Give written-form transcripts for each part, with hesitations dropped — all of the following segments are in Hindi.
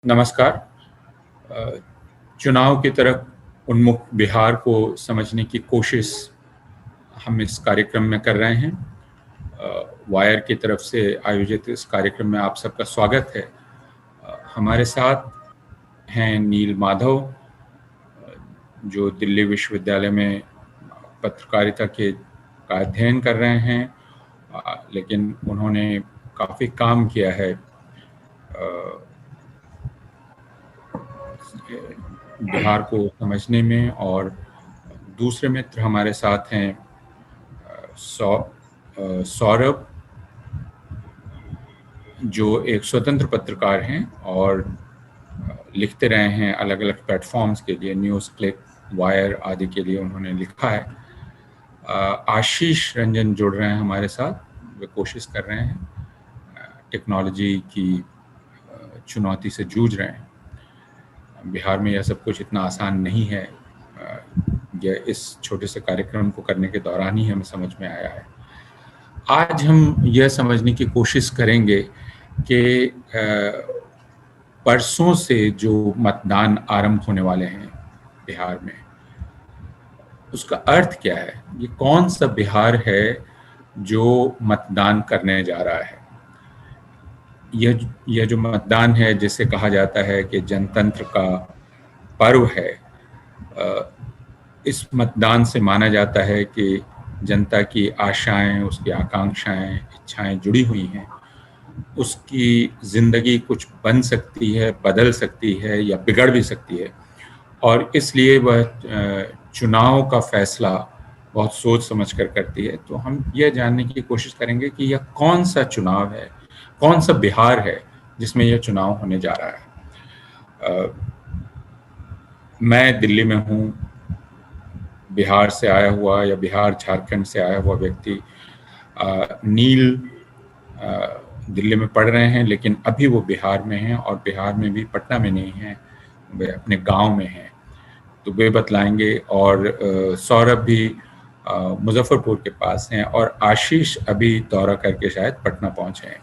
नमस्कार। अ, चुनाव की तरफ उन्मुख बिहार को समझने की कोशिश हम इस कार्यक्रम में कर रहे हैं। वायर की तरफ से आयोजित इस कार्यक्रम में आप सबका स्वागत है। हमारे साथ हैं नील माधव, जो दिल्ली विश्वविद्यालय में पत्रकारिता का अध्ययन कर रहे हैं, लेकिन उन्होंने काफ़ी काम किया है बिहार को समझने में। और दूसरे मित्र हमारे साथ हैं सौरभ, जो एक स्वतंत्र पत्रकार हैं और लिखते रहे हैं अलग अलग प्लेटफॉर्म्स के लिए, न्यूज़ क्लिक, वायर आदि के लिए उन्होंने लिखा है। आशीष रंजन जुड़ रहे हैं हमारे साथ, वे कोशिश कर रहे हैं, टेक्नोलॉजी की चुनौती से जूझ रहे हैं। बिहार में यह सब कुछ इतना आसान नहीं है, यह इस छोटे से कार्यक्रम को करने के दौरान ही हमें समझ में आया है। आज हम यह समझने की कोशिश करेंगे कि परसों से जो मतदान आरंभ होने वाले हैं बिहार में, उसका अर्थ क्या है। ये कौन सा बिहार है जो मतदान करने जा रहा है। यह जो मतदान है, जिसे कहा जाता है कि जनतंत्र का पर्व है, इस मतदान से माना जाता है कि जनता की आशाएं, उसकी आकांक्षाएं, इच्छाएं जुड़ी हुई हैं। उसकी ज़िंदगी कुछ बन सकती है, बदल सकती है या बिगड़ भी सकती है, और इसलिए वह चुनाव का फैसला बहुत सोच समझ कर करती है। तो हम यह जानने की कोशिश करेंगे कि यह कौन सा चुनाव है, कौन सा बिहार है जिसमें यह चुनाव होने जा रहा है। मैं दिल्ली में हूँ, बिहार से आया हुआ या बिहार झारखंड से आया हुआ व्यक्ति। नील दिल्ली में पढ़ रहे हैं, लेकिन अभी वो बिहार में हैं, और बिहार में भी पटना में नहीं हैं, वे अपने गांव में हैं, तो वे बतलाएंगे। और सौरभ भी मुजफ्फरपुर के पास हैं, और आशीष अभी दौरा करके शायद पटना पहुंचे हैं।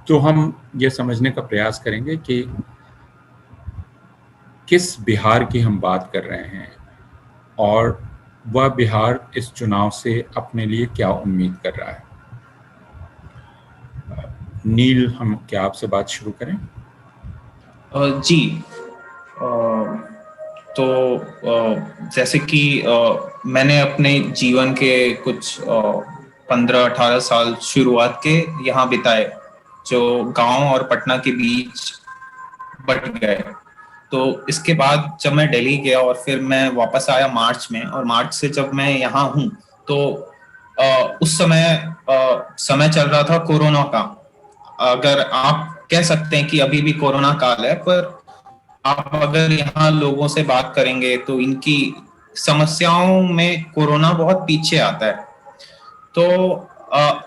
तो हम ये समझने का प्रयास करेंगे कि किस बिहार की हम बात कर रहे हैं, और वह बिहार इस चुनाव से अपने लिए क्या उम्मीद कर रहा है। नील, हम क्या आपसे बात शुरू करें? जी। तो जैसे कि मैंने अपने जीवन के कुछ 15-18 साल शुरुआत के यहाँ बिताए, जो गांव और पटना के बीच बट गए। तो इसके बाद जब मैं दिल्ली गया और फिर मैं वापस आया मार्च में, और मार्च से जब मैं यहाँ हूँ, तो उस समय चल रहा था कोरोना का। अगर आप कह सकते हैं कि अभी भी कोरोना काल है, पर आप अगर यहाँ लोगों से बात करेंगे तो इनकी समस्याओं में कोरोना बहुत पीछे आता है। तो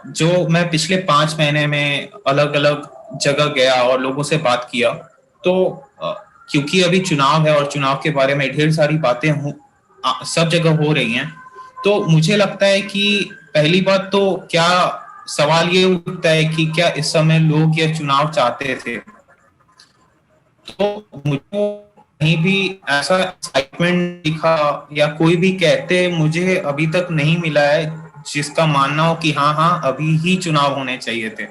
जो मैं पिछले 5 महीने में अलग अलग जगह गया और लोगों से बात किया, तो क्योंकि अभी चुनाव है और चुनाव के बारे में ढेर सारी बातें सब जगह हो रही हैं, तो मुझे लगता है कि पहली बात तो क्या सवाल ये उठता है कि क्या इस समय लोग ये चुनाव चाहते थे। तो मुझे कहीं भी ऐसा एक्साइटमेंट दिखा या कोई भी कहते मुझे अभी तक नहीं मिला है जिसका मानना हो कि हाँ अभी ही चुनाव होने चाहिए थे।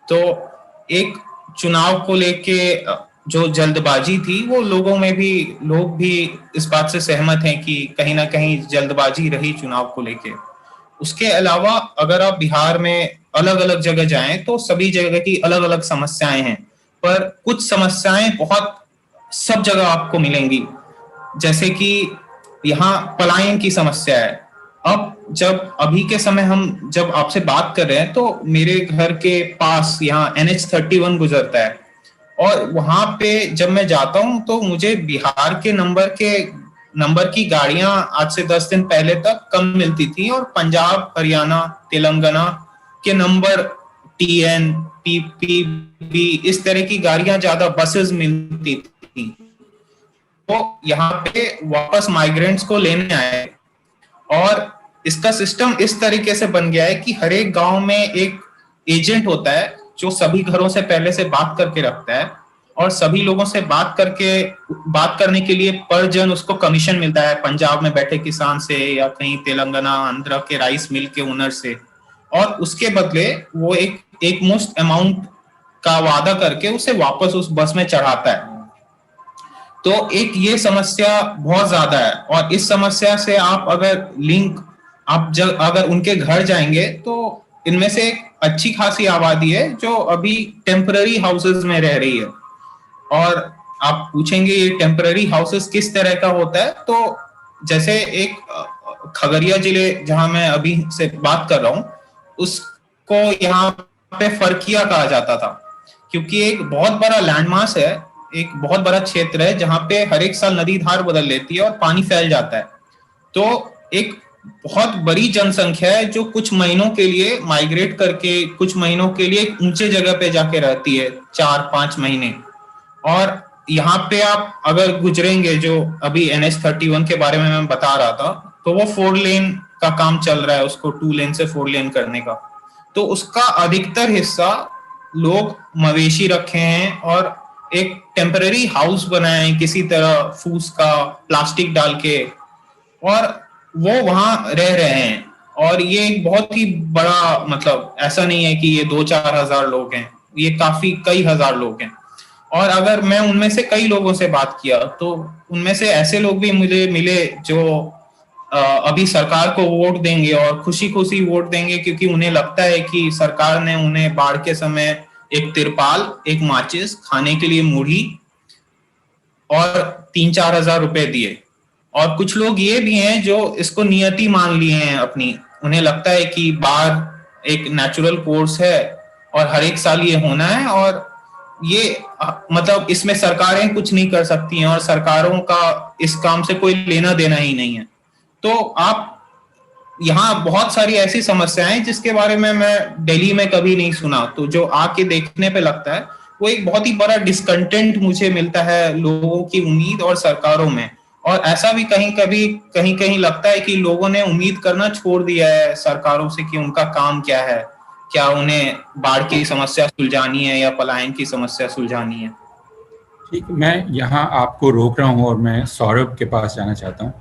तो एक चुनाव को लेके जो जल्दबाजी थी, वो लोग भी इस बात से सहमत हैं कि कहीं ना कहीं जल्दबाजी रही चुनाव को लेके। उसके अलावा अगर आप बिहार में अलग अलग जगह जाएं तो सभी जगह की अलग अलग समस्याएं हैं, पर कुछ समस्याएं बहुत सब जगह आपको मिलेंगी। जैसे कि यहाँ पलायन की समस्या है। अब जब अभी के समय हम जब आपसे बात कर रहे हैं, तो मेरे घर के पास यहाँ NH-31 गुजरता है, और वहां पे जब मैं जाता हूँ तो मुझे बिहार के नंबर की गाड़ियां आज से 10 दिन पहले तक कम मिलती थी, और पंजाब, हरियाणा, तेलंगाना के नंबर TN, PPB इस तरह की गाड़ियां ज्यादा बसेस मिलती थी। तो यहाँ पे वापस माइग्रेंट्स को लेने आए, और इसका सिस्टम इस तरीके से बन गया है कि हर एक गांव में एक एजेंट होता है जो सभी घरों से पहले से बात करके रखता है, और सभी लोगों से बात करने के लिए पर जन उसको कमीशन मिलता है, पंजाब में बैठे किसान से या कहीं तेलंगाना आंध्र के राइस मिल के ओनर से, और उसके बदले वो एक मुश्त अमाउंट का वादा करके उसे वापस उस बस में चढ़ाता है। तो एक ये समस्या बहुत ज्यादा है, और इस समस्या से आप अगर उनके घर जाएंगे तो इनमें से एक अच्छी खासी आबादी है जो अभी टेम्पररी हाउसेस में रह रही है। और आप पूछेंगे ये टेम्पररी हाउसेस किस तरह का होता है, तो जैसे एक खगड़िया जिले जहां मैं अभी से बात कर रहा हूँ, उसको यहाँ पे फरकिया कहा जाता था, क्योंकि एक बहुत बड़ा लैंडमास है, एक बहुत बड़ा क्षेत्र है जहां पे हर एक साल नदी धार बदल लेती है और पानी फैल जाता है। तो एक बहुत बड़ी जनसंख्या है जो कुछ महीनों के लिए माइग्रेट करके कुछ महीनों के लिए एक ऊंचे जगह पे जाके रहती है, 4-5 महीने। और यहाँ पे आप अगर गुजरेंगे, जो अभी NH31 के बारे में मैं बता रहा था, तो वो 4 लेन का काम चल रहा है, उसको 2 लेन से 4 लेन करने का। तो उसका अधिकतर हिस्सा लोग मवेशी रखे हैं और एक टेम्पररी हाउस बनाए हैं किसी तरह फूस का प्लास्टिक डाल के, और वो वहां रह रहे हैं। और ये एक बहुत ही बड़ा, मतलब ऐसा नहीं है कि ये 2-4 हजार लोग हैं, ये कई हजार लोग हैं। और अगर मैं उनमें से कई लोगों से बात किया तो उनमें से ऐसे लोग भी मुझे मिले जो अभी सरकार को वोट देंगे और खुशी खुशी वोट देंगे, क्योंकि उन्हें लगता है कि सरकार ने उन्हें बाढ़ के समय एक तिरपाल, एक माचिस, खाने के लिए मूढ़ी और 3-4 हजार रुपए दिए। और कुछ लोग ये भी हैं जो इसको नियति मान लिए हैं अपनी, उन्हें लगता है कि बाढ़ एक नेचुरल कोर्स है और हर एक साल ये होना है, और ये मतलब इसमें सरकारें कुछ नहीं कर सकती हैं और सरकारों का इस काम से कोई लेना देना ही नहीं है। तो आप यहाँ बहुत सारी ऐसी समस्याएं जिसके बारे में मैं दिल्ली में कभी नहीं सुना, तो जो आके देखने पे लगता है वो एक बहुत ही बड़ा डिस्कंटेंट मुझे मिलता है लोगों की उम्मीद और सरकारों में। और ऐसा भी कहीं कहीं लगता है कि लोगों ने उम्मीद करना छोड़ दिया है सरकारों से कि उनका काम क्या है, क्या उन्हें बाढ़ की समस्या सुलझानी है या पलायन की समस्या सुलझानी है। ठीक, मैं यहाँ आपको रोक रहा हूँ और मैं सौरभ के पास जाना चाहता हूँ।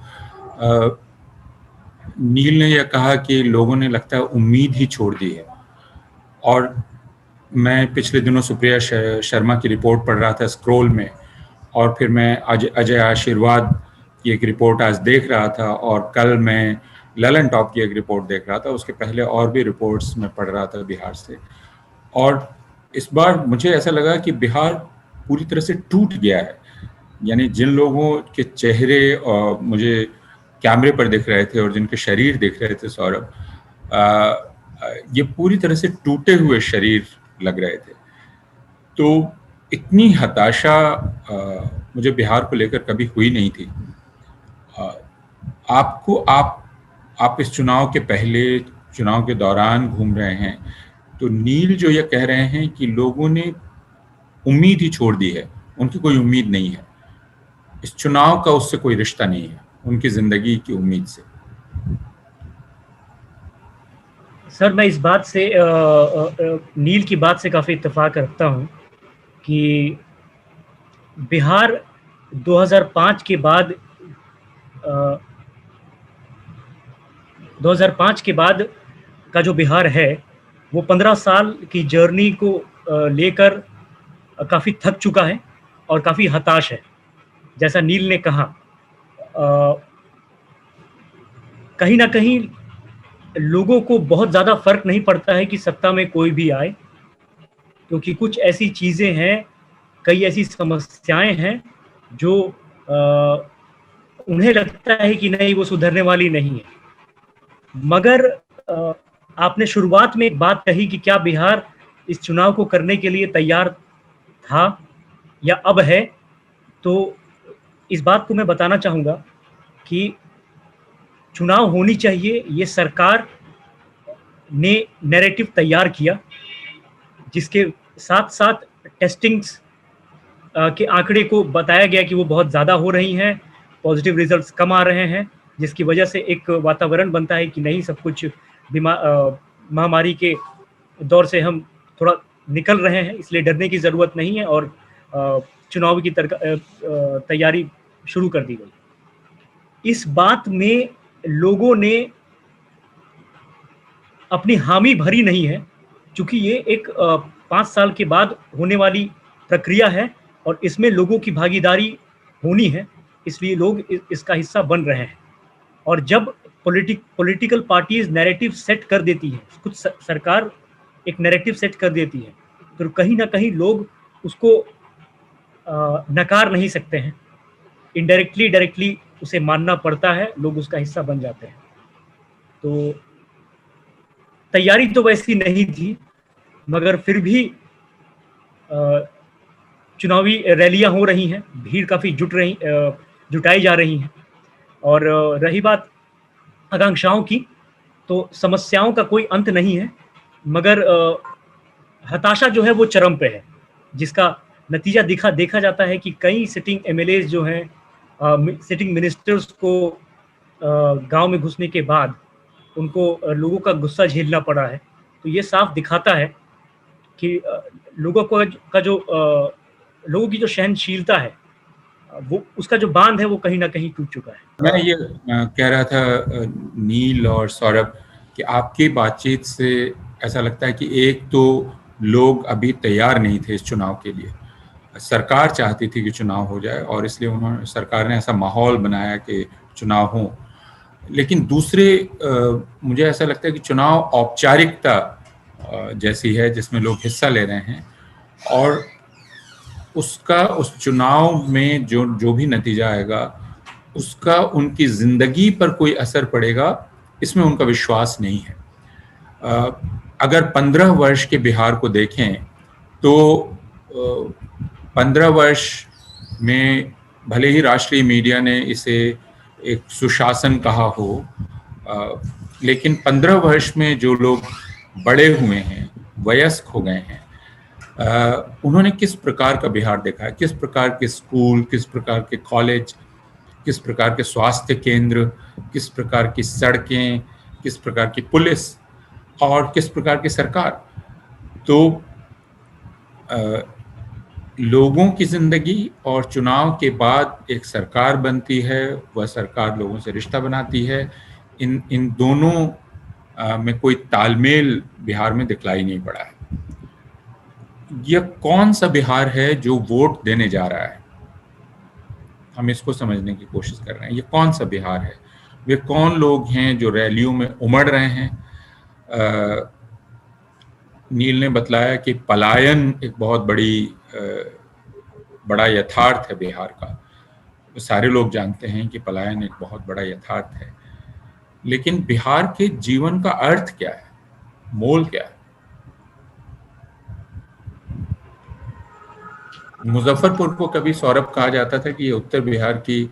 नील ने यह कहा कि लोगों ने लगता है उम्मीद ही छोड़ दी है, और मैं पिछले दिनों सुप्रिया शर्मा की रिपोर्ट पढ़ रहा था स्क्रोल में, और फिर मैं अजय आशीर्वाद की एक रिपोर्ट आज देख रहा था, और कल मैं ललन टॉप की एक रिपोर्ट देख रहा था, उसके पहले और भी रिपोर्ट्स मैं पढ़ रहा था बिहार से। और इस बार मुझे ऐसा लगा कि बिहार पूरी तरह से टूट गया है। यानी जिन लोगों के चेहरे मुझे कैमरे पर दिख रहे थे और जिनके शरीर दिख रहे थे सौरभ, ये पूरी तरह से टूटे हुए शरीर लग रहे थे। तो इतनी हताशा मुझे बिहार को लेकर कभी हुई नहीं थी। आप इस चुनाव के पहले, चुनाव के दौरान घूम रहे हैं, तो नील जो ये कह रहे हैं कि लोगों ने उम्मीद ही छोड़ दी है, उनकी कोई उम्मीद नहीं है, इस चुनाव का उससे कोई रिश्ता नहीं है उनकी जिंदगी की उम्मीद से। सर, मैं इस बात से नील की बात से काफ़ी इत्तेफाक रखता हूँ कि बिहार 2005 के बाद 2005 के बाद का जो बिहार है वो 15 साल की जर्नी को लेकर काफ़ी थक चुका है और काफ़ी हताश है। जैसा नील ने कहा, कहीं ना कहीं लोगों को बहुत ज़्यादा फर्क नहीं पड़ता है कि सत्ता में कोई भी आए, क्योंकि कुछ ऐसी चीज़ें हैं, कई ऐसी समस्याएं हैं जो उन्हें लगता है कि नहीं, वो सुधरने वाली नहीं है। मगर आपने शुरुआत में एक बात कही कि क्या बिहार इस चुनाव को करने के लिए तैयार था या अब है, तो इस बात को मैं बताना चाहूँगा कि चुनाव होनी चाहिए, ये सरकार ने नैरेटिव तैयार किया, जिसके साथ साथ टेस्टिंग्स के आंकड़े को बताया गया कि वो बहुत ज़्यादा हो रही हैं, पॉजिटिव रिजल्ट्स कम आ रहे हैं, जिसकी वजह से एक वातावरण बनता है कि नहीं, सब कुछ महामारी के दौर से हम थोड़ा निकल रहे हैं, इसलिए डरने की ज़रूरत नहीं है और चुनाव की तैयारी शुरू कर दी गई। इस बात में लोगों ने अपनी हामी भरी नहीं है, क्योंकि ये एक 5 साल के बाद होने वाली प्रक्रिया है और इसमें लोगों की भागीदारी होनी है, इसलिए लोग इसका हिस्सा बन रहे हैं। और जब पॉलिटिकल पार्टीज नैरेटिव सेट कर देती है, कुछ सरकार एक नैरेटिव सेट कर देती है, तो कहीं ना कहीं लोग उसको नकार नहीं सकते हैं, इनडायरेक्टली डायरेक्टली उसे मानना पड़ता है, लोग उसका हिस्सा बन जाते हैं। तो तैयारी तो वैसी नहीं थी, मगर फिर भी चुनावी रैलियां हो रही हैं, भीड़ काफ़ी जुटाई जा रही हैं। और रही बात आकांक्षाओं की, तो समस्याओं का कोई अंत नहीं है, मगर हताशा जो है वो चरम पे है, जिसका नतीजा देखा जाता है कि कई सिटिंग एमएलएज जो हैं, सिटिंग मिनिस्टर्स को गांव में घुसने के बाद उनको लोगों का गुस्सा झेलना पड़ा है। तो ये साफ दिखाता है कि लोगों की जो सहनशीलता है, वो उसका जो बांध है वो कहीं ना कहीं टूट चुका है। मैं ये कह रहा था नील और सौरभ कि आपकी बातचीत से ऐसा लगता है कि एक तो लोग अभी तैयार नहीं थे इस चुनाव के लिए। सरकार चाहती थी कि चुनाव हो जाए और इसलिए सरकार ने ऐसा माहौल बनाया कि चुनाव हो। लेकिन दूसरे मुझे ऐसा लगता है कि चुनाव औपचारिकता जैसी है जिसमें लोग हिस्सा ले रहे हैं, और उस चुनाव में जो भी नतीजा आएगा उसका उनकी जिंदगी पर कोई असर पड़ेगा, इसमें उनका विश्वास नहीं है। अगर 15 वर्ष के बिहार को देखें तो 15 वर्ष में भले ही राष्ट्रीय मीडिया ने इसे एक सुशासन कहा हो, लेकिन 15 वर्ष में जो लोग बड़े हुए हैं, वयस्क हो गए हैं, उन्होंने किस प्रकार का बिहार देखा है, किस प्रकार के स्कूल, किस प्रकार के कॉलेज, किस प्रकार के स्वास्थ्य केंद्र, किस प्रकार की सड़कें, किस प्रकार की पुलिस और किस प्रकार की सरकार। तो लोगों की जिंदगी और चुनाव के बाद एक सरकार बनती है, वह सरकार लोगों से रिश्ता बनाती है, इन दोनों में कोई तालमेल बिहार में दिखलाई नहीं पड़ा है। यह कौन सा बिहार है जो वोट देने जा रहा है, हम इसको समझने की कोशिश कर रहे हैं। ये कौन सा बिहार है, वे कौन लोग हैं जो रैलियों में उमड़ रहे हैं। नील ने बतलाया कि पलायन एक बहुत बड़ा यथार्थ है बिहार का। सारे लोग जानते हैं कि पलायन एक बहुत बड़ा यथार्थ है, लेकिन बिहार के जीवन का अर्थ क्या है, मोल क्या है। मुजफ्फरपुर को कभी सौरभ कहा जाता था कि ये उत्तर बिहार की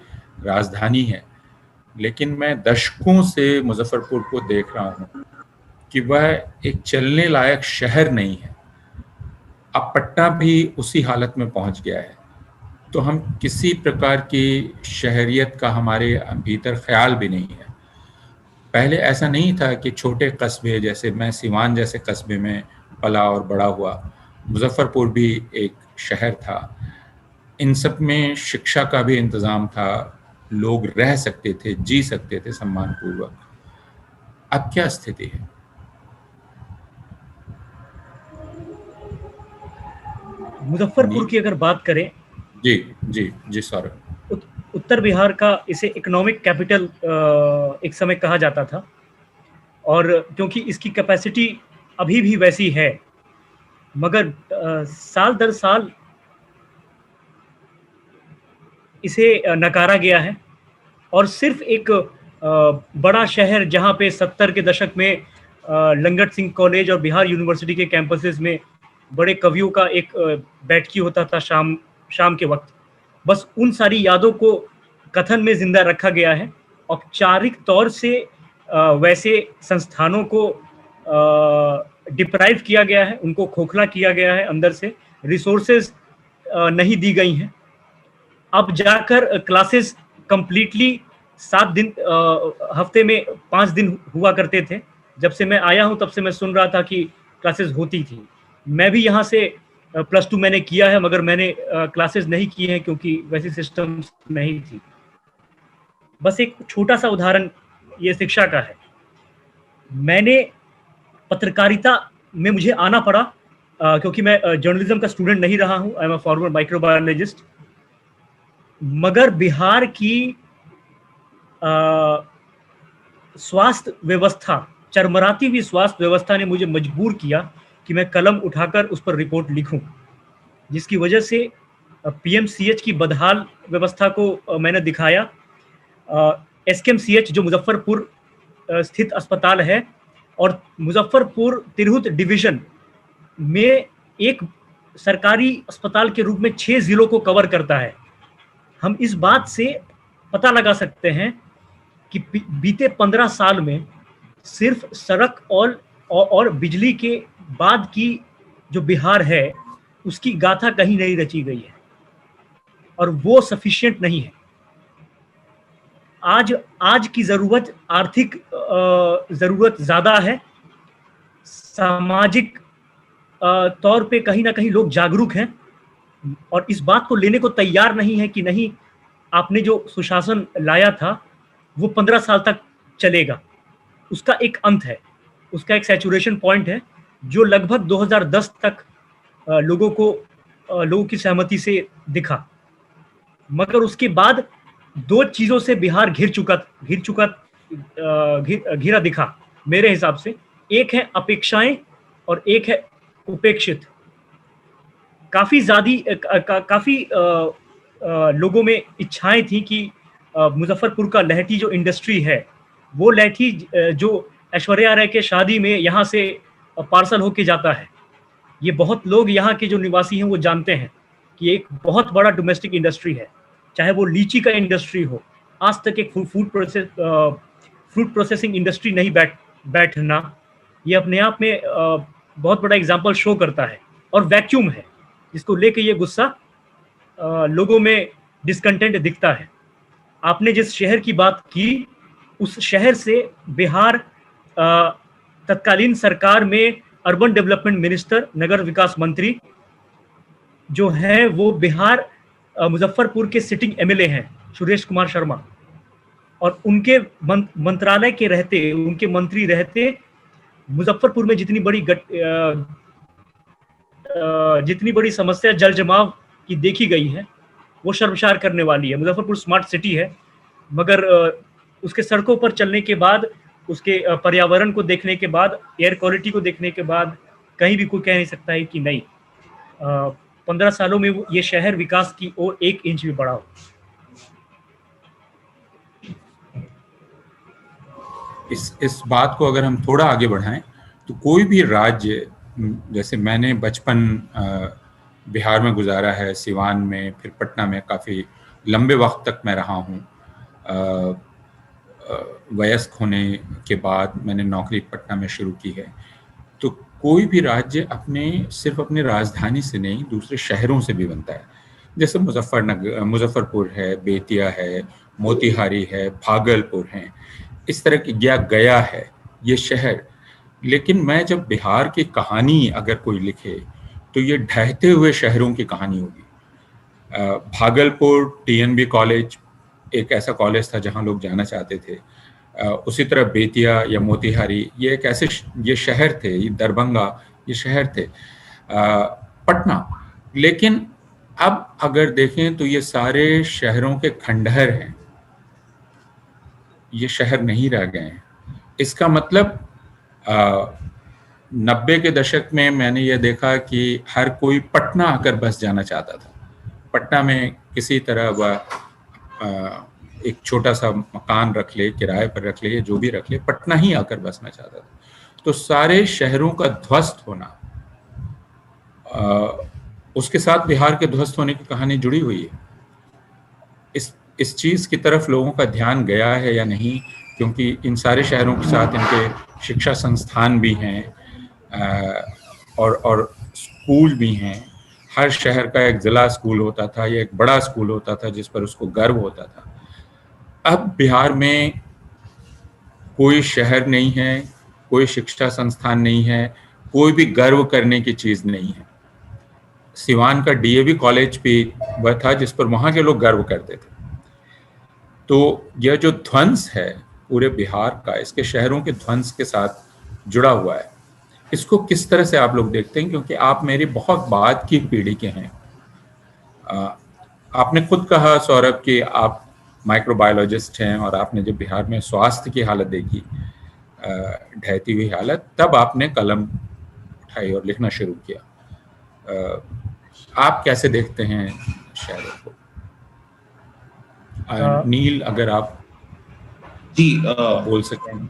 राजधानी है, लेकिन मैं दशकों से मुजफ्फरपुर को देख रहा हूँ कि वह एक चलने लायक शहर नहीं है। अब पटना भी उसी हालत में पहुंच गया है। तो हम किसी प्रकार की शहरियत का हमारे भीतर ख्याल भी नहीं है। पहले ऐसा नहीं था कि छोटे कस्बे, जैसे मैं सिवान जैसे कस्बे में पला और बड़ा हुआ, मुजफ्फरपुर भी एक शहर था, इन सब में शिक्षा का भी इंतज़ाम था, लोग रह सकते थे, जी सकते थे सम्मानपूर्वक। अब क्या स्थिति है? मुजफ्फरपुर की अगर बात करें, जी सौरभ, उत्तर बिहार का इसे इकोनॉमिक कैपिटल एक समय कहा जाता था, और क्योंकि इसकी कैपेसिटी अभी भी वैसी है, मगर साल दर साल इसे नकारा गया है। और सिर्फ एक बड़ा शहर जहां पे 70 के दशक में लंगट सिंह कॉलेज और बिहार यूनिवर्सिटी के कैंपसेस में बड़े कवियों का एक बैठकी होता था शाम के वक्त, बस उन सारी यादों को कथन में जिंदा रखा गया है। औपचारिक तौर से वैसे संस्थानों को डिप्राइव किया गया है, उनको खोखला किया गया है, अंदर से रिसोर्सेज नहीं दी गई हैं। अब जाकर क्लासेस कंप्लीटली 7 दिन हफ्ते में 5 दिन हुआ करते थे। जब से मैं आया हूं तब से मैं सुन रहा था कि क्लासेस होती थी। मैं भी यहाँ से +2 मैंने किया है, मगर मैंने क्लासेस नहीं की हैं क्योंकि वैसी सिस्टम नहीं थी। बस एक छोटा सा उदाहरण ये शिक्षा का है। मैंने पत्रकारिता में मुझे आना पड़ा क्योंकि मैं जर्नलिज्म का स्टूडेंट नहीं रहा हूँ। I am a former microbiologist. मगर बिहार की स्वास्थ्य व्यवस्था, चरमराती हुई स्वास्थ्य व्यवस्था ने मुझे मजबूर किया कि मैं कलम उठाकर उस पर रिपोर्ट लिखूं, जिसकी वजह से पीएमसीएच की बदहाल व्यवस्था को मैंने दिखाया। एसकेएमसीएच जो मुजफ्फरपुर स्थित अस्पताल है और मुजफ्फरपुर तिरहुत डिवीजन में एक सरकारी अस्पताल के रूप में 6 जिलों को कवर करता है। हम इस बात से पता लगा सकते हैं कि बीते 15 साल में सिर्फ सड़क और बिजली के बाद की जो बिहार है उसकी गाथा कहीं नहीं रची गई है और वो सफिशिएंट नहीं है। आज की जरूरत आर्थिक जरूरत ज्यादा है। सामाजिक तौर पे कहीं ना कहीं लोग जागरूक हैं और इस बात को लेने को तैयार नहीं है कि नहीं, आपने जो सुशासन लाया था वो 15 साल तक चलेगा। उसका एक अंत है, उसका एक सैचुरेशन पॉइंट है जो लगभग 2010 तक लोगों की सहमति से दिखा। मगर उसके बाद 2 चीजों से बिहार घिरा दिखा मेरे हिसाब से। एक है अपेक्षाएं और एक है उपेक्षित। काफी लोगों में इच्छाएं थी कि मुजफ्फरपुर का लहठी जो इंडस्ट्री है वो लहठी जो ऐश्वर्या राय के शादी में यहाँ से पार्सल होके जाता है। ये बहुत लोग यहाँ के जो निवासी हैं वो जानते हैं कि एक बहुत बड़ा डोमेस्टिक इंडस्ट्री है, चाहे वो लीची का इंडस्ट्री हो। आज तक एक फ्रूट प्रोसेसिंग इंडस्ट्री नहीं बैठना, ये अपने आप में बहुत बड़ा एग्जाम्पल शो करता है। और वैक्यूम है जिसको लेके ये गुस्सा लोगों में डिस्कंटेंट दिखता है। आपने जिस शहर की बात की उस शहर से बिहार तत्कालीन सरकार में अर्बन डेवलपमेंट मिनिस्टर, नगर विकास मंत्री जो है वो बिहार मुजफ्फरपुर के सिटिंग एमएलए हैं सुरेश कुमार शर्मा। और उनके मंत्रालय के रहते, उनके मंत्री रहते, मुजफ्फरपुर में जितनी बड़ी समस्या जल जमाव की देखी गई है वो शर्मसार करने वाली है। मुजफ्फरपुर स्मार्ट सिटी है, मगर उसके सड़कों पर चलने के बाद, उसके पर्यावरण को देखने के बाद, एयर क्वालिटी को देखने के बाद कहीं भी कोई कह नहीं सकता है कि नहीं 15 सालों में ये शहर विकास की ओर 1 इंच भी बढ़ा हो। इस बात को अगर हम थोड़ा आगे बढ़ाएं तो कोई भी राज्य, जैसे मैंने बचपन बिहार में गुजारा है, सिवान में, फिर पटना में काफ़ी लंबे वक्त तक मैं रहा हूँ। वयस्क होने के बाद मैंने नौकरी पटना में शुरू की है। तो कोई भी राज्य सिर्फ अपनी राजधानी से नहीं, दूसरे शहरों से भी बनता है। जैसे मुजफ्फरपुर है, बेतिया है, मोतिहारी है, भागलपुर है, इस तरह की गया है ये शहर। लेकिन मैं जब बिहार की कहानी अगर कोई लिखे तो ये ढहते हुए शहरों की कहानी होगी। भागलपुर टीएनबी कॉलेज एक ऐसा कॉलेज था जहां लोग जाना चाहते थे। उसी तरह बेतिया या मोतिहारी ये शहर थे, ये दरभंगा ये शहर थे, पटना। लेकिन अब अगर देखें तो ये सारे शहरों के खंडहर हैं, ये शहर नहीं रह गए हैं। इसका मतलब 90 के दशक में मैंने ये देखा कि हर कोई पटना आकर बस जाना चाहता था। पटना में किसी तरह वह एक छोटा सा मकान रख ले, किराए पर रख ले, जो भी रख ले, पटना ही आकर बसना चाहता था। तो सारे शहरों का ध्वस्त होना, उसके साथ बिहार के ध्वस्त होने की कहानी जुड़ी हुई है। इस चीज़ की तरफ लोगों का ध्यान गया है या नहीं, क्योंकि इन सारे शहरों के साथ इनके शिक्षा संस्थान भी हैं और स्कूल भी हैं। हर शहर का एक जिला स्कूल होता था या एक बड़ा स्कूल होता था जिस पर उसको गर्व होता था। अब बिहार में कोई शहर नहीं है, कोई शिक्षा संस्थान नहीं है, कोई भी गर्व करने की चीज़ नहीं है। सिवान का डीएवी कॉलेज भी वह था जिस पर वहाँ के लोग गर्व करते थे। तो यह जो ध्वंस है पूरे बिहार का, इसके शहरों के ध्वंस के साथ जुड़ा हुआ है, इसको किस तरह से आप लोग देखते हैं? क्योंकि आप मेरी बहुत बाद की पीढ़ी के हैं। आपने खुद कहा सौरभ कि आप माइक्रोबायोलॉजिस्ट हैं और आपने जब बिहार में स्वास्थ्य की हालत देखी, ढहती हुई हालत, तब आपने कलम उठाई और लिखना शुरू किया। आप कैसे देखते हैं शहरों को? नील, अगर आप जी बोल सकें।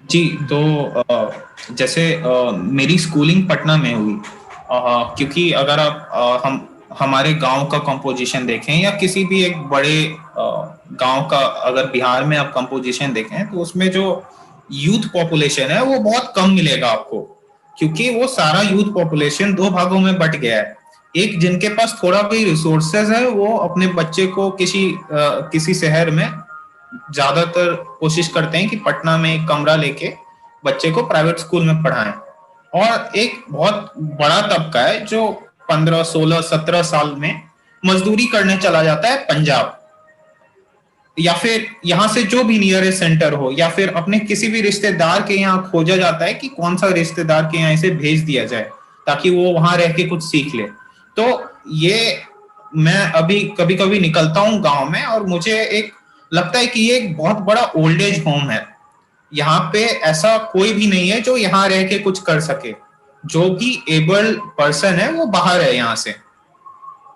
जी, तो जैसे मेरी स्कूलिंग पटना में हुई, क्योंकि अगर आप हमारे गांव का कंपोजिशन देखें या किसी भी एक बड़े गांव का अगर बिहार में आप कंपोजिशन देखें, तो उसमें जो यूथ पॉपुलेशन है वो बहुत कम मिलेगा आपको, क्योंकि वो सारा यूथ पॉपुलेशन दो भागों में बट गया है। एक जिनके पास थोड़ा भी रिसोर्सेज है वो अपने बच्चे को किसी शहर में ज्यादातर कोशिश करते हैं कि पटना में एक कमरा लेके बच्चे को प्राइवेट स्कूल में पढ़ाएं, और एक बहुत बड़ा तबका है जो 15, 16, 17 साल में मजदूरी करने चला जाता है पंजाब, या फिर यहाँ से जो भी नियरेस्ट सेंटर हो, या फिर अपने किसी भी रिश्तेदार के यहाँ खोजा जाता है कि कौन सा रिश्तेदार के यहाँ इसे भेज दिया जाए ताकि वो वहां रह के कुछ सीख ले। तो ये मैं अभी कभी कभी निकलता हूँ गांव में और मुझे एक लगता है कि ये एक बहुत बड़ा ओल्ड एज होम है। यहाँ पे ऐसा कोई भी नहीं है जो यहाँ रह के कुछ कर सके। जो भी एबल्ड पर्सन है वो बाहर है यहाँ से,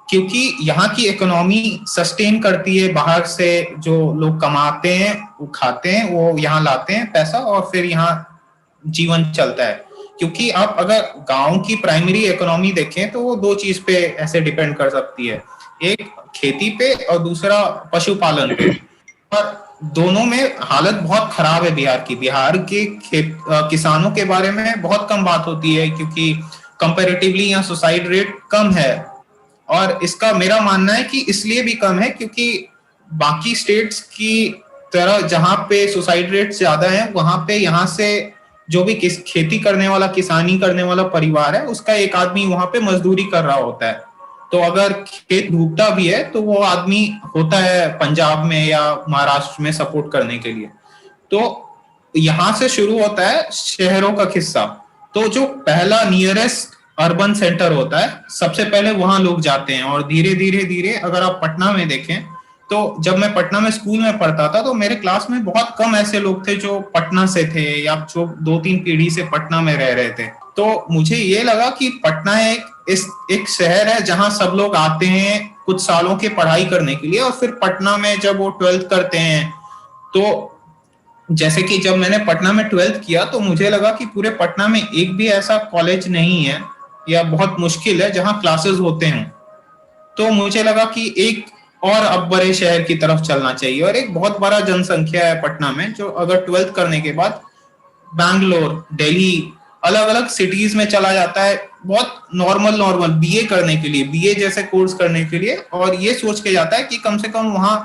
क्योंकि यहाँ की इकोनॉमी सस्टेन करती है। बाहर से जो लोग कमाते हैं वो खाते हैं, वो यहाँ लाते हैं पैसा और फिर यहाँ जीवन चलता है। क्योंकि आप अगर गांव की प्राइमरी इकोनॉमी देखें तो वो दो चीज पे ऐसे डिपेंड कर सकती है, एक खेती पे और दूसरा पशुपालन पे। और दोनों में हालत बहुत खराब है बिहार के किसानों के बारे में बहुत कम बात होती है, क्योंकि कंपैरेटिवली यहाँ सुसाइड रेट कम है। और इसका मेरा मानना है कि इसलिए भी कम है क्योंकि बाकी स्टेट्स की तरह जहां पे सुसाइड रेट ज्यादा है, वहां पे यहाँ से जो भी खेती करने वाला, किसानी करने वाला परिवार है, उसका एक आदमी वहां पे मजदूरी कर रहा होता है। तो अगर खेत डूबता भी है तो वो आदमी होता है पंजाब में या महाराष्ट्र में सपोर्ट करने के लिए। तो यहाँ से शुरू होता है शहरों का किस्सा। तो जो पहला नियरेस्ट अर्बन सेंटर होता है, सबसे पहले वहां लोग जाते हैं, और धीरे धीरे धीरे अगर आप पटना में देखें तो जब मैं पटना में स्कूल में पढ़ता था तो मेरे क्लास में बहुत कम ऐसे लोग थे जो पटना से थे या जो 2-3 पीढ़ी से पटना में रह रहे थे। तो मुझे ये लगा कि पटना एक शहर है जहां सब लोग आते हैं कुछ सालों की पढ़ाई करने के लिए, और फिर पटना में जब वो 12th करते हैं, तो जैसे कि जब मैंने पटना में 12th किया तो मुझे लगा कि पूरे पटना में एक भी ऐसा कॉलेज नहीं है या बहुत मुश्किल है जहां क्लासेस होते हैं। तो मुझे लगा कि एक और अब बड़े शहर की तरफ चलना चाहिए, और एक बहुत बड़ा जनसंख्या है पटना में जो अगर 12th करने के बाद बैंगलोर, दिल्ली, अलग अलग सिटीज में चला जाता है बहुत नॉर्मल बीए करने के लिए, बीए जैसे कोर्स करने के लिए, और ये सोच के जाता है कि कम से कम वहां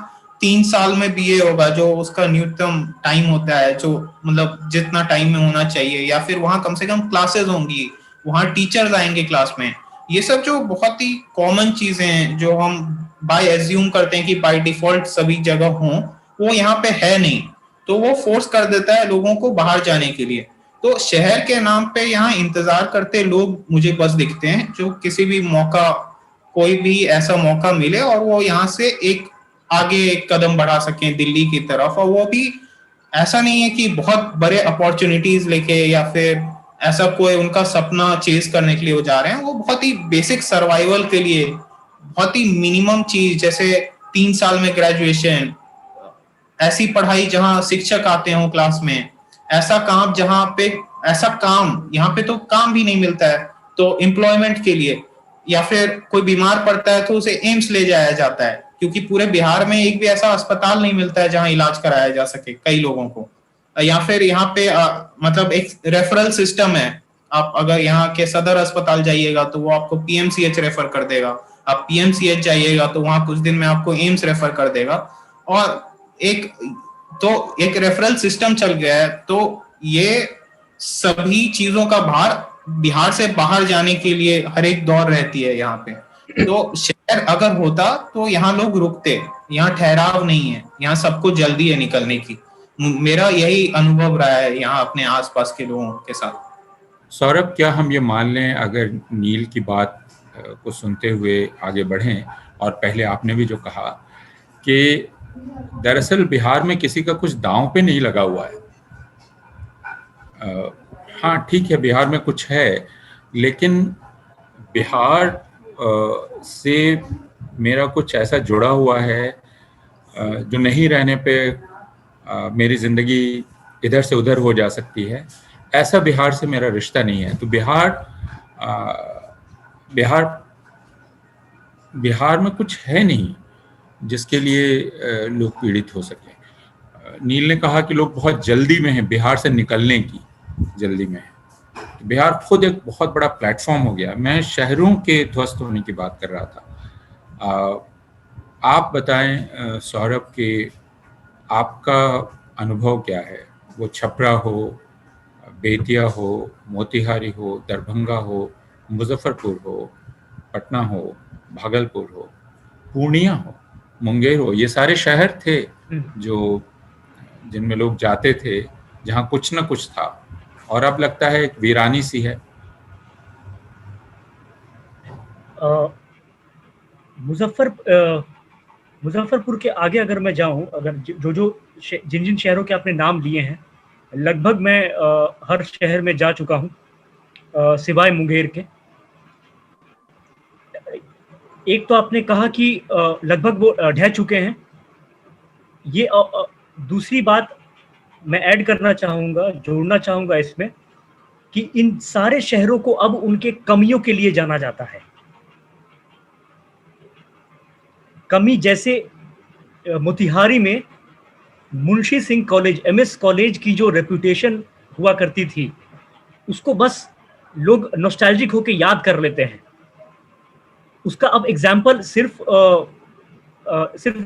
3 साल में बीए होगा, जो उसका न्यूनतम टाइम होता है, जो मतलब जितना टाइम में होना चाहिए, या फिर वहां कम से कम क्लासेस होंगी, वहां टीचर्स आएंगे क्लास में। ये सब जो बहुत ही कॉमन चीजें हैं जो हम बाय एज्यूम करते हैं कि बाय डिफॉल्ट सभी जगह हों, वो यहाँ पे है नहीं। तो वो फोर्स कर देता है लोगों को बाहर जाने के लिए। तो शहर के नाम पे यहाँ इंतजार करते लोग मुझे बस दिखते हैं जो किसी भी मौका, कोई भी ऐसा मौका मिले और वो यहाँ से आगे एक कदम बढ़ा सकें दिल्ली की तरफ। और वो भी ऐसा नहीं है कि बहुत बड़े अपॉर्चुनिटीज लेके या फिर ऐसा कोई उनका सपना चेज करने के लिए वो जा रहे हैं। वो बहुत ही बेसिक सर्वाइवल के लिए बहुत ही मिनिमम चीज, जैसे 3 साल में ग्रेजुएशन, ऐसी पढ़ाई जहां शिक्षक आते हो क्लास में, ऐसा काम जहां पे ऐसा काम यहाँ पे तो काम भी नहीं मिलता है तो एम्प्लॉयमेंट के लिए, या फिर कोई बीमार पड़ता है तो उसे एम्स ले जाया जाता है, क्योंकि पूरे बिहार में एक भी ऐसा अस्पताल नहीं मिलता है जहां इलाज कराया जा सके कई लोगों को। या फिर यहाँ पे मतलब एक रेफरल सिस्टम है। आप अगर यहाँ के सदर अस्पताल जाइएगा तो वो आपको पीएमसीएच रेफर कर देगा, आप पीएमसीएच जाइएगा तो वहां कुछ दिन में आपको एम्स रेफर कर देगा, और एक रेफरल सिस्टम चल गया है। तो ये सभी चीजों का भार बिहार से बाहर जाने के लिए हर एक दौड़ रहती है यहाँ पे। तो शहर अगर होता तो यहाँ लोग रुकते, यहाँ ठहराव नहीं है, यहाँ सबको जल्दी है निकलने की। मेरा यही अनुभव रहा है यहाँ अपने आसपास के लोगों के साथ। सौरभ, क्या हम ये मान लें, अगर नील की बात को सुनते हुए आगे बढ़ें, और पहले आपने भी जो कहा कि दरअसल बिहार में किसी का कुछ दांव पे नहीं लगा हुआ है। हाँ ठीक है, बिहार में कुछ है, लेकिन बिहार से मेरा कुछ ऐसा जुड़ा हुआ है जो नहीं रहने पे मेरी ज़िंदगी इधर से उधर हो जा सकती है। ऐसा बिहार से मेरा रिश्ता नहीं है। तो बिहार में कुछ है नहीं जिसके लिए लोग पीड़ित हो सके। नील ने कहा कि लोग बहुत जल्दी में हैं, बिहार से निकलने की जल्दी में है। बिहार खुद एक बहुत बड़ा प्लेटफॉर्म हो गया। मैं शहरों के ध्वस्त होने की बात कर रहा था। आप बताएं सौरभ कि आपका अनुभव क्या है? वो छपरा हो, बेतिया हो, मोतिहारी हो, दरभंगा हो, मुजफ्फरपुर हो, पटना हो, भागलपुर हो, पूर्णिया हो, मुंगेर हो, ये सारे शहर थे जो जिनमें लोग जाते थे, जहाँ कुछ न कुछ था, और अब लगता है एक वीरानी सी है। मुजफ्फरपुर के आगे अगर मैं जाऊं, अगर जिन जिन शहरों के आपने नाम लिए हैं, लगभग मैं हर शहर में जा चुका हूं सिवाय मुंगेर के। एक तो आपने कहा कि लगभग वो ढह चुके हैं। ये दूसरी बात मैं ऐड करना चाहूँगा, जोड़ना चाहूँगा इसमें, कि इन सारे शहरों को अब उनके कमियों के लिए जाना जाता है। कमी जैसे मोतिहारी में Munshi Singh college, MS college की जो रेपुटेशन हुआ करती थी, उसको बस लोग नॉस्टैल्जिक होकर याद कर लेते हैं। उसका अब एग्जाम्पल सिर्फ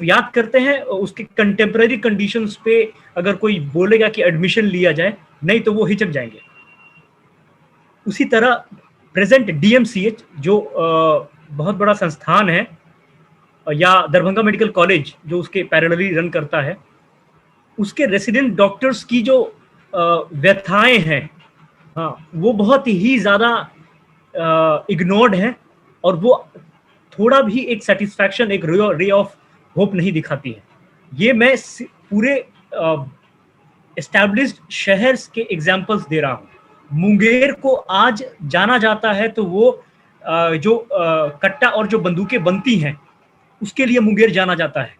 याद करते हैं। उसके कंटेम्पररी कंडीशंस पे अगर कोई बोलेगा कि एडमिशन लिया जाए, नहीं तो वो हिचक जाएंगे। उसी तरह प्रेजेंट डीएमसीएच जो बहुत बड़ा संस्थान है, या दरभंगा मेडिकल कॉलेज जो उसके पैरेलली रन करता है, उसके रेसिडेंट डॉक्टर्स की जो व्यथाएं हैं, हाँ, वो बहुत ही ज़्यादा इग्नोर्ड है, और वो थोड़ा भी एक सेटिस्फैक्शन, एक रे ऑफ होप नहीं दिखाती है। ये मैं पूरे एस्टैब्लिश्ड शहर के एग्जाम्पल्स दे रहा हूँ। मुंगेर को आज जाना जाता है तो वो जो कट्टा और जो बंदूकें बनती हैं, उसके लिए मुंगेर जाना जाता है।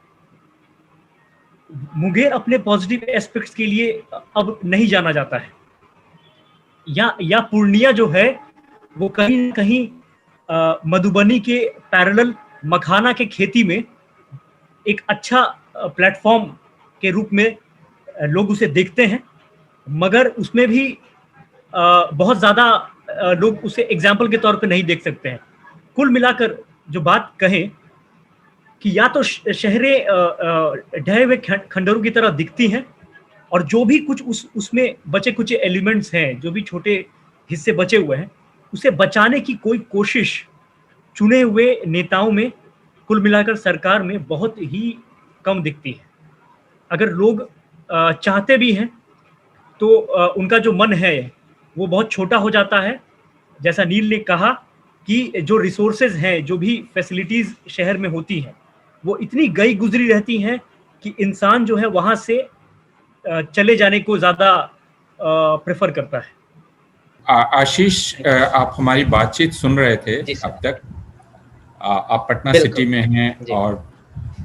मुंगेर अपने पॉजिटिव एस्पेक्ट्स के लिए अब नहीं जाना जाता है। या पूर्णिया जो है वो कहीं न कहीं मधुबनी के पैरेलल मखाना के खेती में एक अच्छा प्लेटफॉर्म के रूप में लोग उसे देखते हैं, मगर उसमें भी बहुत ज़्यादा लोग उसे एग्जाम्पल के तौर पे नहीं देख सकते हैं। कुल मिलाकर जो बात कहें कि या तो शहरें ढहे हुए खंडरों की तरह दिखती हैं, और जो भी कुछ उसमें बचे कुछ एलिमेंट्स हैं, जो भी छोटे हिस्से बचे हुए हैं, उसे बचाने की कोई कोशिश चुने हुए नेताओं में, कुल मिलाकर सरकार में बहुत ही कम दिखती है। अगर लोग चाहते भी हैं तो उनका जो मन है वो बहुत छोटा हो जाता है। जैसा नील ने कहा कि जो रिसोर्सेज हैं, जो भी फैसिलिटीज़ शहर में होती हैं, वो इतनी गई गुजरी रहती हैं कि इंसान जो है वहाँ से चले जाने को ज़्यादा प्रेफर करता है। आशीष, आप हमारी बातचीत सुन रहे थे अब तक। आप पटना सिटी में हैं, और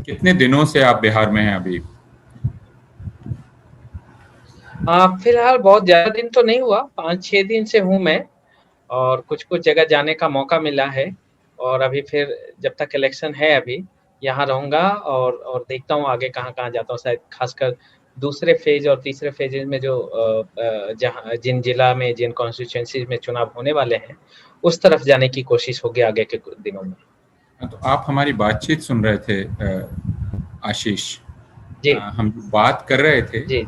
कितने दिनों से आप बिहार में हैं अभी? फिलहाल बहुत ज्यादा दिन तो नहीं हुआ, 5-6 दिन से हूँ मैं, और कुछ जगह जाने का मौका मिला है। और अभी फिर जब तक इलेक्शन है अभी यहाँ रहूंगा, और देखता हूँ आगे कहाँ जाता हूँ। शायद खासकर दूसरे फेज और तीसरे फेज में जो जहाँ जिन जिला में, जिन कॉन्स्टिट्यूएंसी में चुनाव होने वाले हैं, उस तरफ जाने की कोशिश होगी आगे के दिनों में। तो आप हमारी बातचीत सुन रहे थे आशीष जी। हम बात कर रहे थे जी।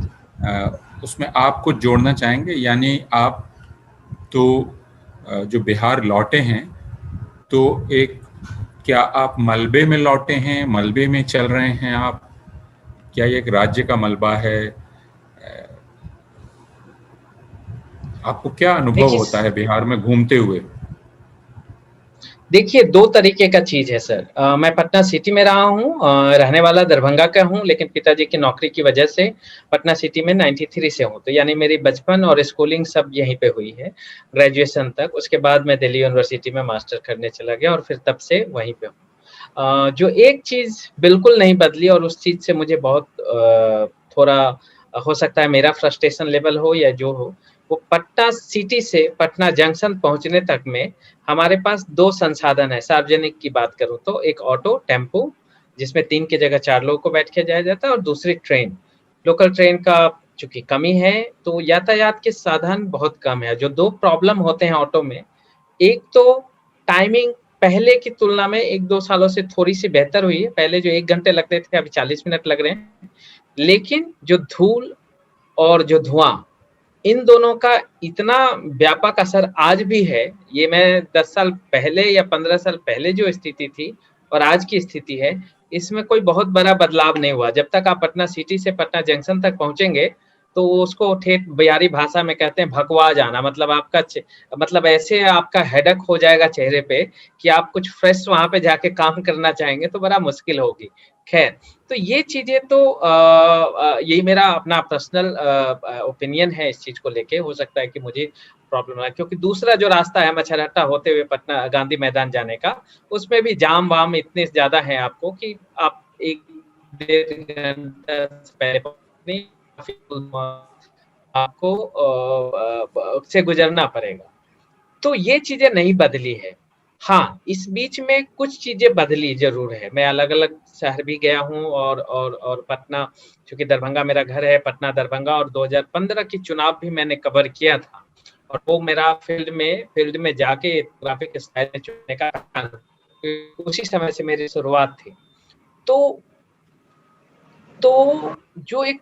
उसमें आप कुछ जोड़ना चाहेंगे? यानी आप तो जो बिहार लौटे हैं, तो एक क्या आप मलबे में लौटे हैं, मलबे में चल रहे हैं आप, क्या ये एक राज्य का मलबा है? आपको क्या अनुभव होता है बिहार में घूमते हुए? देखिए, दो तरीके का चीज है सर। मैं पटना सिटी में रहा हूँ, रहने वाला दरभंगा का हूँ, लेकिन पिताजी की नौकरी की वजह से पटना सिटी में 93 से हूँ, तो यानी मेरी बचपन और स्कूलिंग सब यहीं पे हुई है, ग्रेजुएशन तक। उसके बाद मैं दिल्ली यूनिवर्सिटी में मास्टर करने चला गया और फिर तब से वहीं पे हूँ। जो एक चीज बिल्कुल नहीं बदली और उस चीज से मुझे बहुत थोड़ा हो सकता है मेरा फ्रस्ट्रेशन लेवल हो या जो हो, वो पटना सिटी से पटना जंक्शन पहुंचने तक में हमारे पास 2 संसाधन है। सार्वजनिक की बात करूँ तो एक ऑटो, टेम्पो, जिसमें 3 की जगह 4 लोगों को बैठ के जाया जाता है, और दूसरी ट्रेन। लोकल ट्रेन का चूँकि कमी है, तो यातायात के साधन बहुत कम है। जो 2 प्रॉब्लम होते हैं ऑटो में, एक तो टाइमिंग पहले की तुलना में 1-2 सालों से थोड़ी-सी बेहतर हुई है। पहले जो 1 घंटे लगते थे, अभी 40 मिनट लग रहे हैं। लेकिन जो धूल और जो धुआँ, इन दोनों का इतना व्यापक असर आज भी है। ये मैं 10 साल पहले या 15 साल पहले जो स्थिति थी और आज की स्थिति है, इसमें कोई बहुत बड़ा बदलाव नहीं हुआ। जब तक आप पटना सिटी से पटना जंक्शन तक पहुँचेंगे, तो उसको ठेठ बिहारी भाषा में कहते हैं भकवा जाना। मतलब आपका मतलब ऐसे आपका हेडेक हो जाएगा चेहरे पे कि आप कुछ फ्रेश वहाँ पे जाके काम करना चाहेंगे तो बड़ा मुश्किल होगी। खैर, तो ये चीज़ें तो यही मेरा अपना पर्सनल ओपिनियन है इस चीज़ को लेके। हो सकता है कि मुझे प्रॉब्लम आए, क्योंकि दूसरा जो रास्ता है मछरहट्टा होते हुए पटना गांधी मैदान जाने का, उसमें भी जाम-वाम इतने ज़्यादा हैं आपको कि आप 1 डेढ़ घंटा पहले आपको से गुजरना पड़ेगा। तो ये चीज़ें नहीं बदली है। हाँ, इस बीच में कुछ चीज़ें बदली ज़रूर है। मैं अलग-अलग शहर भी गया हूँ और पटना, चूँकि दरभंगा मेरा घर है, पटना दरभंगा, और 2015 की चुनाव भी मैंने कवर किया था। और वो मेरा फील्ड में जाके ग्राफिक स्टाइल चुनने का उसी समय से मेरी शुरुआत थी। तो जो एक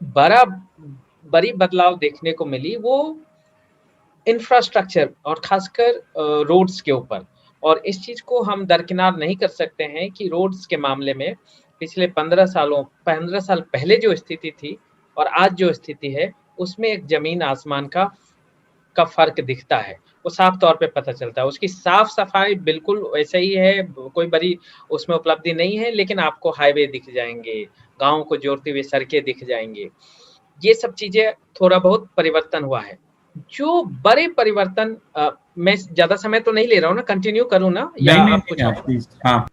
बड़ी बदलाव देखने को मिली, वो इंफ्रास्ट्रक्चर और खासकर रोड्स के ऊपर। और इस चीज़ को हम दरकिनार नहीं कर सकते हैं कि रोड्स के मामले में पिछले 15 साल पहले जो स्थिति थी और आज जो स्थिति है, उसमें एक ज़मीन आसमान का फ़र्क दिखता है। वो साफ तौर पे पता चलता है। उसकी साफ-सफाई बिल्कुल वैसे ही है, कोई बड़ी उसमें उपलब्धि नहीं है, लेकिन आपको हाईवे दिख जाएँगे, गाँव को जोड़ती हुई सड़कें दिख जाएँगी। ये सब चीज़ें थोड़ा बहुत परिवर्तन हुआ है। जो बड़े परिवर्तन मैं ज़्यादा समय तो नहीं ले रहा हूँ ना, कंटिन्यू करूँ ना या आप कुछ नहीं, प्लीज। हाँ,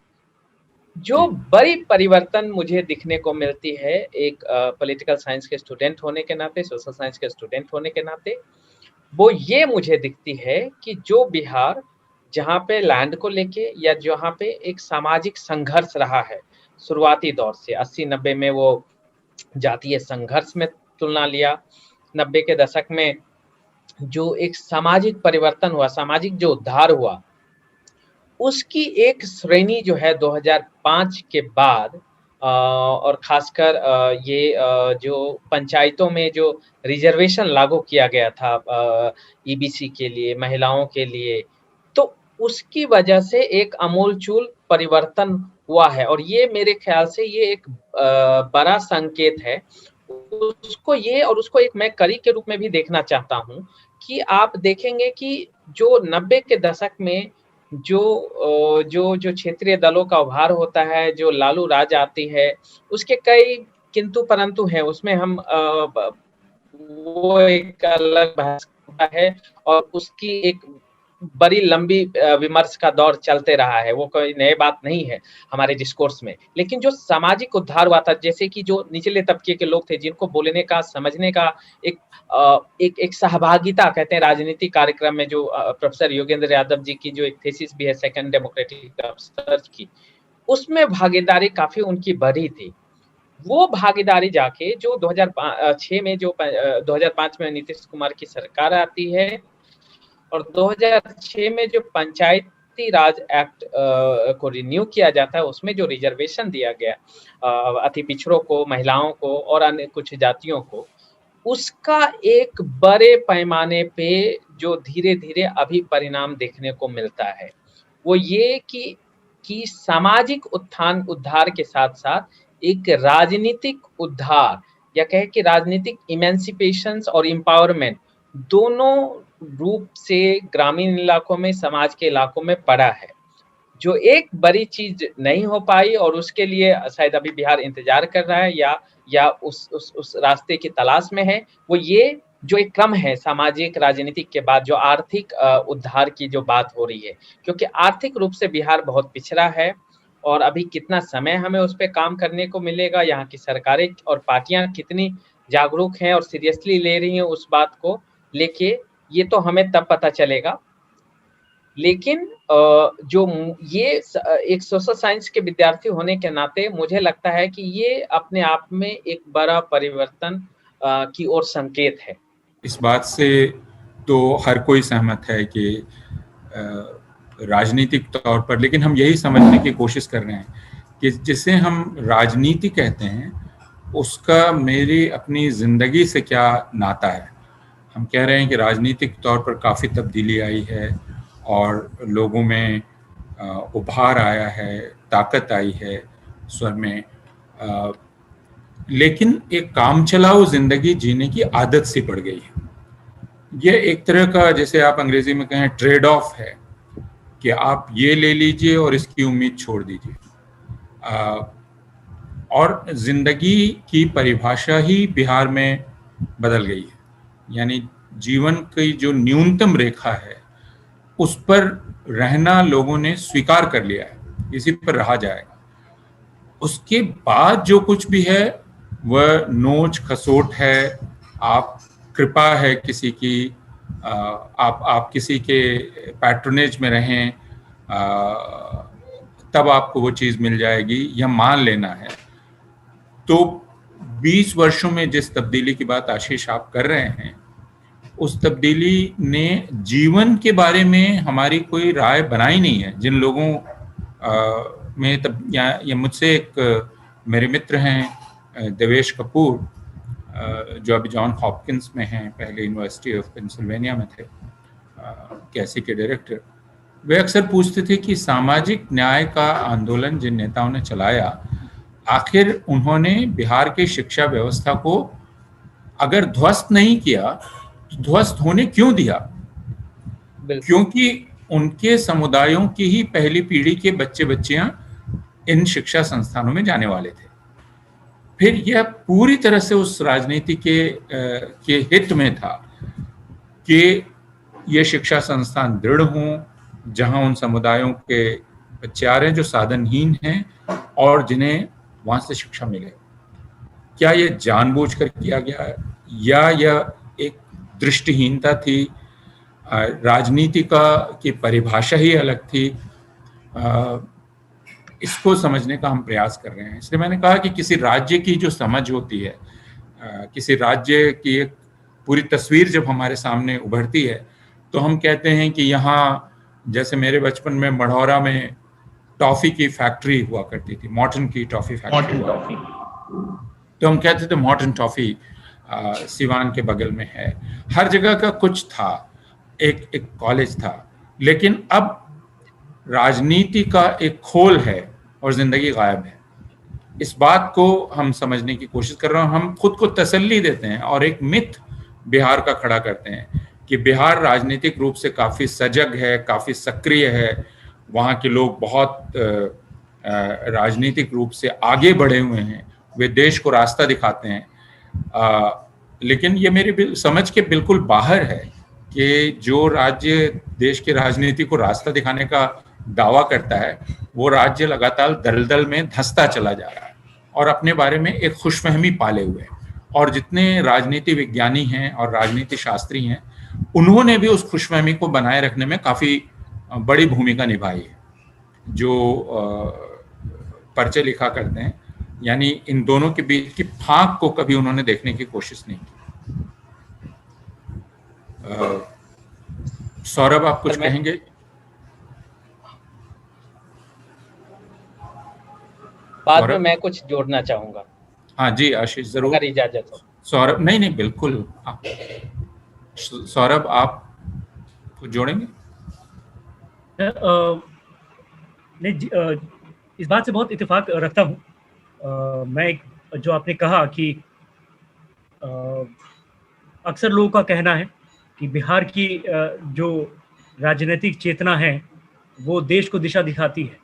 जो बड़ी परिवर्तन मुझे दिखने को मिलती है, एक पॉलिटिकल साइंस के स्टूडेंट होने के नाते, सोशल साइंस के स्टूडेंट होने के नाते, वो ये मुझे दिखती है कि जो बिहार, जहाँ पे लैंड को लेके या जहाँ पे एक सामाजिक संघर्ष रहा है, शुरुआती दौर से 80-90 में वो जातीय संघर्ष में तुलना लिया, 90 के दशक में जो एक सामाजिक परिवर्तन हुआ, सामाजिक जो उद्धार हुआ, उसकी एक श्रेणी जो है 2005 के बाद और खासकर ये जो पंचायतों में जो रिजर्वेशन लागू किया गया था ईबीसी के लिए, महिलाओं के लिए, तो उसकी वजह से एक आमूल-चूल परिवर्तन हुआ है। और ये मेरे ख्याल से ये एक बड़ा संकेत है। उसको एक मैं कड़ी के रूप में भी देखना चाहता हूँ कि आप देखेंगे कि जो 90 के दशक में जो क्षेत्रीय दलों का उभार होता है, जो लालू राज आती है, उसके कई किंतु-परंतु हैं। उसमें हम वो एक अलग बहस है और उसकी एक बड़ी लंबी विमर्श का दौर चलते रहा है। वो कोई नई बात नहीं है हमारे डिस्कोर्स में। लेकिन जो सामाजिक उद्धार हुआ था, जैसे कि जो निचले तबके के लोग थे, जिनको बोलने का, समझने का एक सहभागिता कहते हैं राजनीतिक कार्यक्रम में, जो प्रोफेसर योगेंद्र यादव जी की जो एक थीसिस भी है सेकंड डेमोक्रेटिक अपसर्च की, उसमें भागीदारी काफ़ी उनकी बढ़ी थी। वो भागीदारी जाके जो 2005 में नीतीश कुमार की सरकार आती है और 2006 में जो पंचायती राज एक्ट को रिन्यू किया जाता है, उसमें जो रिजर्वेशन दिया गया अति पिछड़ों को, महिलाओं को और अन्य कुछ जातियों को, उसका एक बड़े पैमाने पे जो धीरे धीरे अभी परिणाम देखने को मिलता है वो ये कि सामाजिक उत्थान उद्धार के साथ साथ एक राजनीतिक उद्धार या कहे कि राजनीतिक इमेंसिपेशन और एम्पावरमेंट दोनों रूप से ग्रामीण इलाकों में, समाज के इलाकों में पड़ा है, जो एक बड़ी चीज नहीं हो पाई और उसके लिए शायद अभी बिहार इंतजार कर रहा है या उस रास्ते की तलाश में है। वो ये जो एक क्रम है सामाजिक राजनीतिक के बाद जो आर्थिक उद्धार की जो बात हो रही है, क्योंकि आर्थिक रूप से बिहार बहुत पिछड़ा है और अभी कितना समय हमें उस पर काम करने को मिलेगा, यहाँ की सरकारें और पार्टियां कितनी जागरूक हैं और सीरियसली ले रही हैं उस बात को लेके, ये तो हमें तब पता चलेगा। लेकिन जो ये एक सोशल साइंस के विद्यार्थी होने के नाते मुझे लगता है कि ये अपने आप में एक बड़ा परिवर्तन की ओर संकेत है। इस बात से तो हर कोई सहमत है कि राजनीतिक तौर पर, लेकिन हम यही समझने की कोशिश कर रहे हैं कि जिसे हम राजनीति कहते हैं उसका मेरी अपनी ज़िंदगी से क्या नाता है। हम कह रहे हैं कि राजनीतिक तौर पर काफ़ी तब्दीली आई है और लोगों में उभार आया है, ताकत आई है स्वर में, लेकिन एक काम चलाऊ जिंदगी जीने की आदत सी पड़ गई है। ये एक तरह का, जैसे आप अंग्रेजी में कहें, ट्रेड ऑफ है कि आप ये ले लीजिए और इसकी उम्मीद छोड़ दीजिए। और जिंदगी की परिभाषा ही बिहार में बदल गई है, यानी जीवन की जो न्यूनतम रेखा है उस पर रहना लोगों ने स्वीकार कर लिया है, इसी पर रहा जाएगा। उसके बाद जो कुछ भी है वह नोच खसोट है, आप कृपा है किसी की, आप किसी के पैट्रोनेज में रहें तब आपको वो चीज़ मिल जाएगी, यह मान लेना है। तो 20 वर्षों में जिस तब्दीली की बात आशीष आप कर रहे हैं, उस तब्दीली ने जीवन के बारे में हमारी कोई राय बनाई नहीं है। जिन लोगों में या मुझसे एक मेरे मित्र हैं देवेश कपूर, जो अभी जॉन हॉपकिंस में हैं, पहले यूनिवर्सिटी ऑफ पेंसिल्वेनिया में थे कैसी के डायरेक्टर, वे अक्सर पूछते थे कि सामाजिक न्याय का आंदोलन जिन नेताओं ने चलाया, आखिर उन्होंने बिहार की शिक्षा व्यवस्था को अगर ध्वस्त नहीं किया तो ध्वस्त होने क्यों दिया? क्योंकि उनके समुदायों की ही पहली पीढ़ी के बच्चे बच्चियां इन शिक्षा संस्थानों में जाने वाले थे। फिर यह पूरी तरह से उस राजनीति के हित में था कि ये शिक्षा संस्थान दृढ़ हों, जहां उन समुदायों के बच्चे आ रहे हैं जो साधनहीन हैं और जिन्हें वहां से शिक्षा मिले। क्या यह जानबूझकर किया गया या यह एक दृष्टिहीनता थी? राजनीति की परिभाषा ही अलग थी। इसको समझने का हम प्रयास कर रहे हैं। इसलिए मैंने कहा कि किसी राज्य की जो समझ होती है, किसी राज्य की एक पूरी तस्वीर जब हमारे सामने उभरती है, तो हम कहते हैं कि यहाँ, जैसे मेरे बचपन में मढ़ौरा में टॉफी की फैक्ट्री हुआ करती थी, मॉर्टन की टॉफी फैक्ट्री हुआ, तो हम कहते थे मॉर्टन टॉफी सिवान के बगल में है। हर जगह का कुछ था, एक कॉलेज था, लेकिन अब राजनीति का एक खोल है और जिंदगी गायब है। इस बात को हम समझने की कोशिश कर रहे हैं। हम खुद को तसल्ली देते हैं और एक मिथ बिहार का खड़ा करते हैं कि बिहार राजनीतिक रूप से काफ़ी सजग है, काफ़ी सक्रिय है, वहाँ के लोग बहुत राजनीतिक रूप से आगे बढ़े हुए हैं, वे देश को रास्ता दिखाते हैं। लेकिन ये मेरी समझ के बिल्कुल बाहर है कि जो राज्य देश की राजनीति को रास्ता दिखाने का दावा करता है, वो राज्य लगातार दलदल में धंसता चला जा रहा है और अपने बारे में एक खुशफहमी पाले हुए है। और जितने राजनीति विज्ञानी हैं और राजनीति शास्त्री हैं, उन्होंने भी उस खुशफहमी को बनाए रखने में काफ़ी बड़ी भूमिका निभाई है। जो पर्चे लिखा करते हैं, यानी इन दोनों के बीच की फांक को कभी उन्होंने देखने की कोशिश नहीं की। सौरभ, आप कुछ कहेंगे? बाद में मैं कुछ जोड़ना चाहूंगा। हाँ जी आशीष, जरूर, अगर इजाजत हो। सौरभ? नहीं बिल्कुल। सौरभ, आप कुछ जोड़ेंगे? नहीं, इस बात से बहुत इत्तेफाक रखता हूँ। मैं जो आपने कहा कि अक्सर लोगों का कहना है कि बिहार की जो राजनीतिक चेतना है वो देश को दिशा दिखाती है,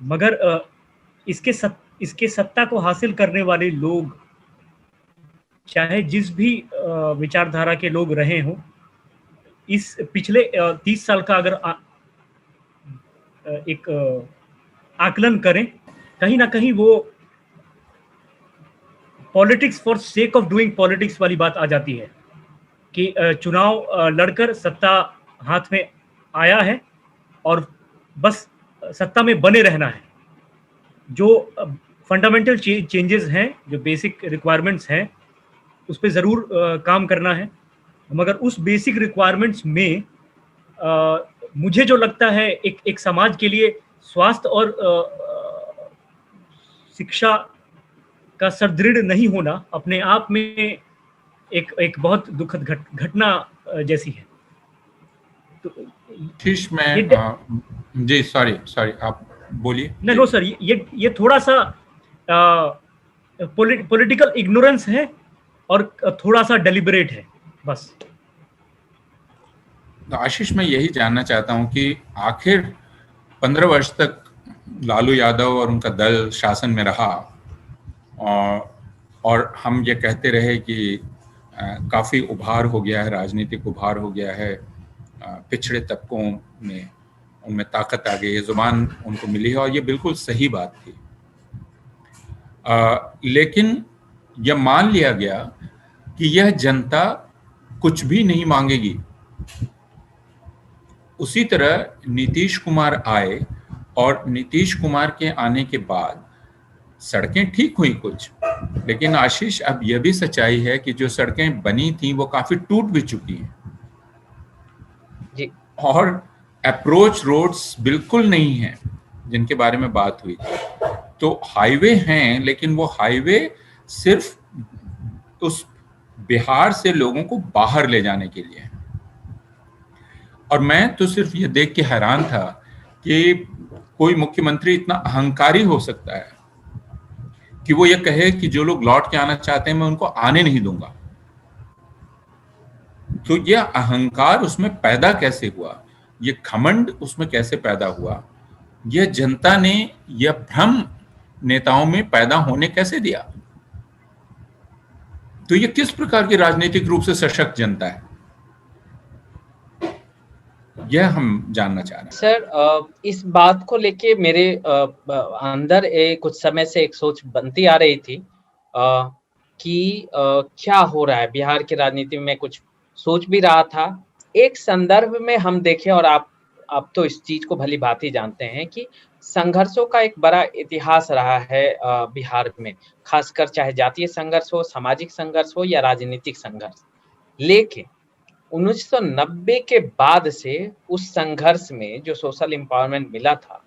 मगर इसके सत्ता को हासिल करने वाले लोग चाहे जिस भी विचारधारा के लोग रहे हों, इस पिछले 30 साल का अगर एक आकलन करें, कहीं ना कहीं वो politics for sake of doing politics वाली बात आ जाती है कि चुनाव लड़कर सत्ता हाथ में आया है और बस सत्ता में बने रहना है। जो फंडामेंटल चेंजेस हैं, जो बेसिक रिक्वायरमेंट्स हैं, उस पर ज़रूर काम करना है, मगर उस बेसिक रिक्वायरमेंट्स में मुझे जो लगता है एक समाज के लिए स्वास्थ्य और शिक्षा का सुदृढ़ नहीं होना अपने आप में एक बहुत दुखद घटना जैसी है। तो आशीष, मैं जी सॉरी आप बोलिए। नो सर, ये थोड़ा सा पॉलिटिकल इग्नोरेंस है और थोड़ा सा डेलिबरेट है बस। तो आशीष, मैं यही जानना चाहता हूं कि आखिर 15 वर्ष तक लालू यादव और उनका दल शासन में रहा और हम ये कहते रहे कि काफ़ी उभार हो गया है, राजनीतिक उभार हो गया है, पिछड़े तबकों में उनमें ताकत आ गई, ये जुबान उनको मिली है और ये बिल्कुल सही बात थी। लेकिन यह मान लिया गया कि यह जनता कुछ भी नहीं मांगेगी। उसी तरह नीतीश कुमार आए और नीतीश कुमार के आने के बाद सड़कें ठीक हुई कुछ, लेकिन आशीष अब यह भी सच्चाई है कि जो सड़कें बनी थी वो काफी टूट भी चुकी हैं जी। और अप्रोच रोड्स बिल्कुल नहीं हैं जिनके बारे में बात हुई थी। तो हाईवे हैं, लेकिन वो हाईवे सिर्फ उस बिहार से लोगों को बाहर ले जाने के लिए। और मैं तो सिर्फ ये देख के हैरान था कि कोई मुख्यमंत्री इतना अहंकारी हो सकता है कि वो ये कहे कि जो लोग लौट के आना चाहते हैं मैं उनको आने नहीं दूंगा। तो यह अहंकार उसमें पैदा कैसे हुआ, ये घमंड उसमें कैसे पैदा हुआ, यह जनता ने यह भ्रम नेताओं में पैदा होने कैसे दिया? तो ये किस प्रकार की राजनीतिक रूप से सशक्त जनता है, यह हम जानना चाह रहे हैं। सर, इस बात को लेके मेरे अंदर कुछ समय से एक सोच बनती आ रही थी कि क्या हो रहा है बिहार की राजनीति में। कुछ सोच भी रहा था। एक संदर्भ में हम देखें, और आप तो इस चीज को भली भांति जानते हैं कि संघर्षों का एक बड़ा इतिहास रहा है बिहार में, खासकर चाहे जातीय संघर्ष हो, सामाजिक संघर्ष हो या राजनीतिक संघर्ष। लेकिन 1990 के बाद से उस संघर्ष में जो सोशल एम्पावरमेंट मिला था,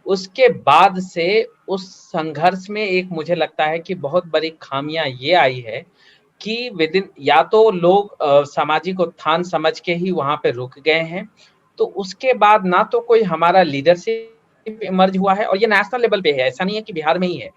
उसके बाद से उस संघर्ष में एक मुझे लगता है कि बहुत बड़ी खामियां ये आई है कि विदिन या तो लोग सामाजिक उत्थान समझ के ही वहां पे रुक गए हैं, तो उसके बाद ना तो कोई हमारा लीडरशिप इमर्ज हुआ है, और ये नेशनल लेवल पे है, ऐसा नहीं है कि बिहार में ही है।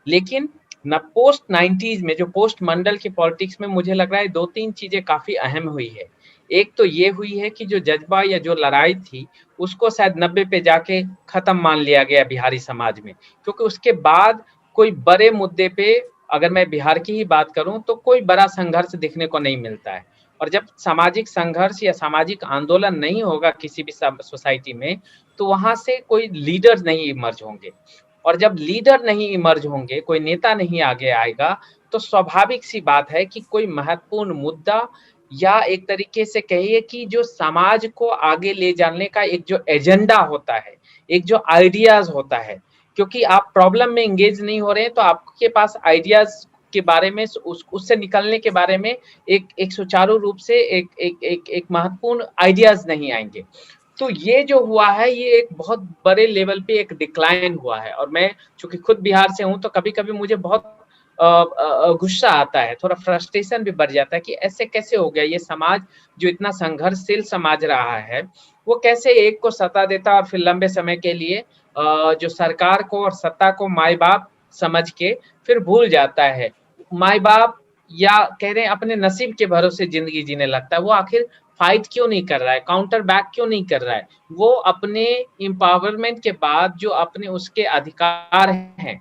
लेकिन न पोस्ट 90s में जो पोस्ट मंडल की पॉलिटिक्स में मुझे लग रहा है 2-3 चीजें काफी अहम हुई है। एक तो ये हुई है कि जो जज्बा या जो लड़ाई थी उसको शायद 90 पे जाके खत्म मान लिया गया बिहारी समाज में, क्योंकि उसके बाद कोई बड़े मुद्दे पे, अगर मैं बिहार की ही बात करूं तो कोई बड़ा संघर्ष दिखने को नहीं मिलता है। और जब सामाजिक संघर्ष या सामाजिक आंदोलन नहीं होगा किसी भी सोसाइटी में, तो वहां से कोई लीडर नहीं इमर्ज होंगे, और जब लीडर नहीं इमर्ज होंगे, कोई नेता नहीं आगे आएगा, तो स्वाभाविक सी बात है कि कोई महत्वपूर्ण मुद्दा या एक तरीके से कहिए कि जो समाज को आगे ले जाने का एक जो एजेंडा होता है, एक जो आइडियाज होता है, क्योंकि आप प्रॉब्लम में एंगेज नहीं हो रहे हैं तो आपके पास आइडियाज के बारे में, उससे निकलने के बारे में एक सुचारू रूप से एक महत्वपूर्ण आइडियाज नहीं आएंगे। तो ये जो हुआ है, ये एक बहुत बड़े लेवल पे एक डिक्लाइन हुआ है। और मैं चूंकि खुद बिहार से हूं, तो कभी कभी मुझे बहुत गुस्सा आता है, थोड़ा फ्रस्ट्रेशन भी बढ़ जाता है कि ऐसे कैसे हो गया, ये समाज जो इतना संघर्षशील समाज रहा है वो कैसे एक को सत्ता देता और फिर लंबे समय के लिए जो सरकार को और सत्ता को माई बाप समझ के फिर भूल जाता है। माई बाप या कह रहे हैं अपने नसीब के भरोसे जिंदगी जीने लगता है। वो आखिर फाइट क्यों नहीं कर रहा है, काउंटर बैक क्यों नहीं कर रहा है? वो अपने एम्पावरमेंट के बाद जो अपने उसके अधिकार हैं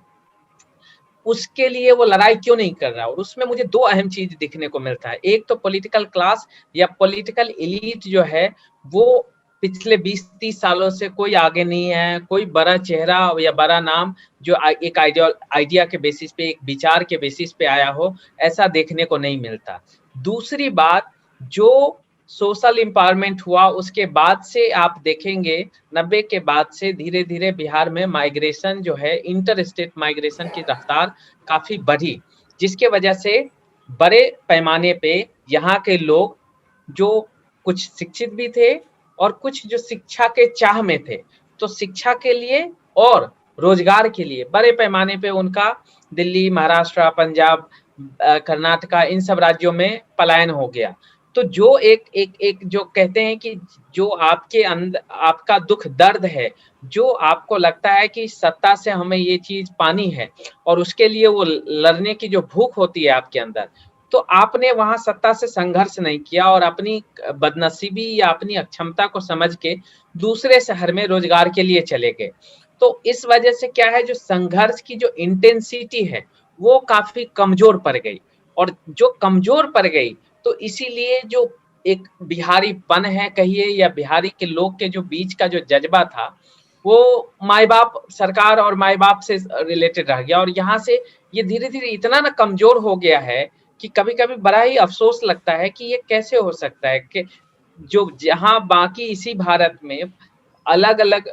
उसके लिए वो लड़ाई क्यों नहीं कर रहा है? और उसमें मुझे दो अहम चीज दिखने को मिलता है। एक तो पॉलिटिकल क्लास या पॉलिटिकल एलीट जो है वो पिछले 20-30 सालों से कोई आगे नहीं है, कोई बड़ा चेहरा या बड़ा नाम जो एक आइडिया के बेसिस पे, एक विचार के बेसिस पे आया हो, ऐसा देखने को नहीं मिलता। दूसरी बात, जो सोशल एम्पावरमेंट हुआ उसके बाद से आप देखेंगे 90 के बाद से धीरे धीरे बिहार में माइग्रेशन जो है, इंटर स्टेट माइग्रेशन की रफ्तार काफी बढ़ी, जिसके वजह से बड़े पैमाने पे यहाँ के लोग जो कुछ शिक्षित भी थे और कुछ जो शिक्षा के चाह में थे, तो शिक्षा के लिए और रोजगार के लिए बड़े पैमाने पे उनका दिल्ली, महाराष्ट्र, पंजाब, कर्नाटका इन सब राज्यों में पलायन हो गया। तो जो एक जो कहते हैं कि जो आपके अंदर आपका दुख दर्द है, जो आपको लगता है कि सत्ता से हमें ये चीज पानी है और उसके लिए वो लड़ने की जो भूख होती है आपके अंदर, तो आपने वहां सत्ता से संघर्ष नहीं किया और अपनी बदनसीबी या अपनी अक्षमता को समझ के दूसरे शहर में रोजगार के लिए चले गए। तो इस वजह से क्या है, जो संघर्ष की जो इंटेंसिटी है वो काफी कमजोर पड़ गई, और जो कमजोर पड़ गई तो इसीलिए जो एक बिहारीपन है कहिए या बिहारी के लोग के जो बीच का जो जज्बा था वो माई बाप सरकार और माई बाप से रिलेटेड रह गया, और यहाँ से ये धीरे धीरे इतना ना कमजोर हो गया है कि कभी कभी बड़ा ही अफसोस लगता है कि ये कैसे हो सकता है कि जो जहां बाकी इसी भारत में अलग अलग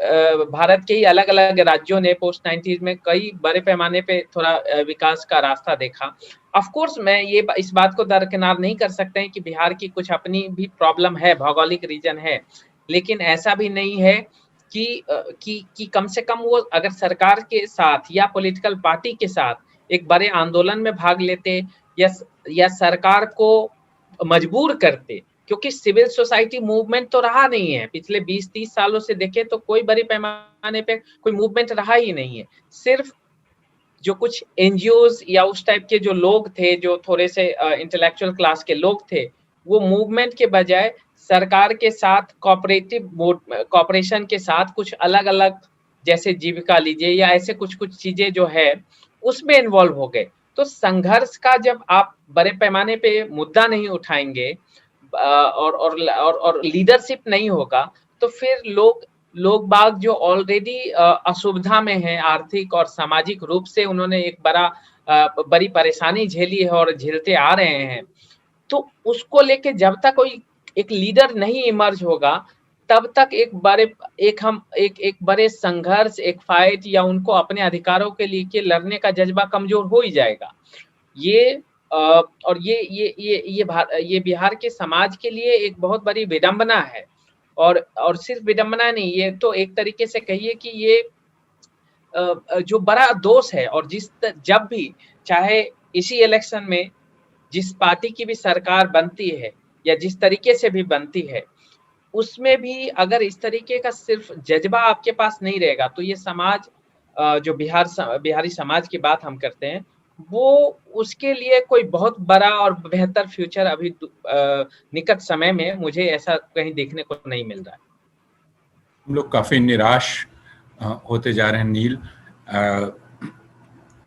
भारत के ही अलग अलग राज्यों ने पोस्ट 90s में कई बड़े पैमाने पे थोड़ा विकास का रास्ता देखा। ऑफ कोर्स मैं ये इस बात को दरकिनार नहीं कर सकते हैं कि बिहार की कुछ अपनी भी प्रॉब्लम है, भौगोलिक रीजन है, लेकिन ऐसा भी नहीं है कि कम से कम वो अगर सरकार के साथ या पॉलिटिकल पार्टी के साथ एक बड़े आंदोलन में भाग लेते या सरकार को मजबूर करते, क्योंकि सिविल सोसाइटी मूवमेंट तो रहा नहीं है पिछले 20-30 सालों से देखे तो कोई बड़े पैमाने पे कोई मूवमेंट रहा ही नहीं है। सिर्फ जो कुछ एनजीओज या उस टाइप के जो लोग थे, जो थोड़े से इंटेलेक्चुअल क्लास के लोग थे, वो मूवमेंट के बजाय सरकार के साथ कॉपरेशन के साथ कुछ अलग अलग जैसे जीविका लीजिए या ऐसे कुछ कुछ चीजें जो है उसमें इन्वॉल्व हो गए। तो संघर्ष का जब आप बड़े पैमाने पे मुद्दा नहीं उठाएंगे और लीडरशिप नहीं होगा, तो फिर लोग बाग जो ऑलरेडी असुविधा में हैं आर्थिक और सामाजिक रूप से, उन्होंने एक बड़ी परेशानी झेली है और झेलते आ रहे हैं, तो उसको लेके जब तक कोई एक लीडर नहीं इमर्ज होगा तब तक एक बड़े संघर्ष, एक फाइट या उनको अपने अधिकारों के लिए लड़ने का जज्बा कमजोर हो ही जाएगा। और ये बिहार के समाज के लिए एक बहुत बड़ी विडंबना है, और सिर्फ विडंबना नहीं, ये तो एक तरीके से कहिए कि ये जो बड़ा दोष है। और जब भी चाहे इसी इलेक्शन में जिस पार्टी की भी सरकार बनती है या जिस तरीके से भी बनती है, उसमें भी अगर इस तरीके का सिर्फ जज्बा आपके पास नहीं रहेगा तो ये समाज जो बिहारी समाज की बात हम करते हैं, वो उसके लिए कोई बहुत बड़ा और बेहतर फ्यूचर अभी निकट समय में मुझे ऐसा कहीं देखने को नहीं मिल रहा है। हम लोग काफ़ी निराश होते जा रहे हैं नील,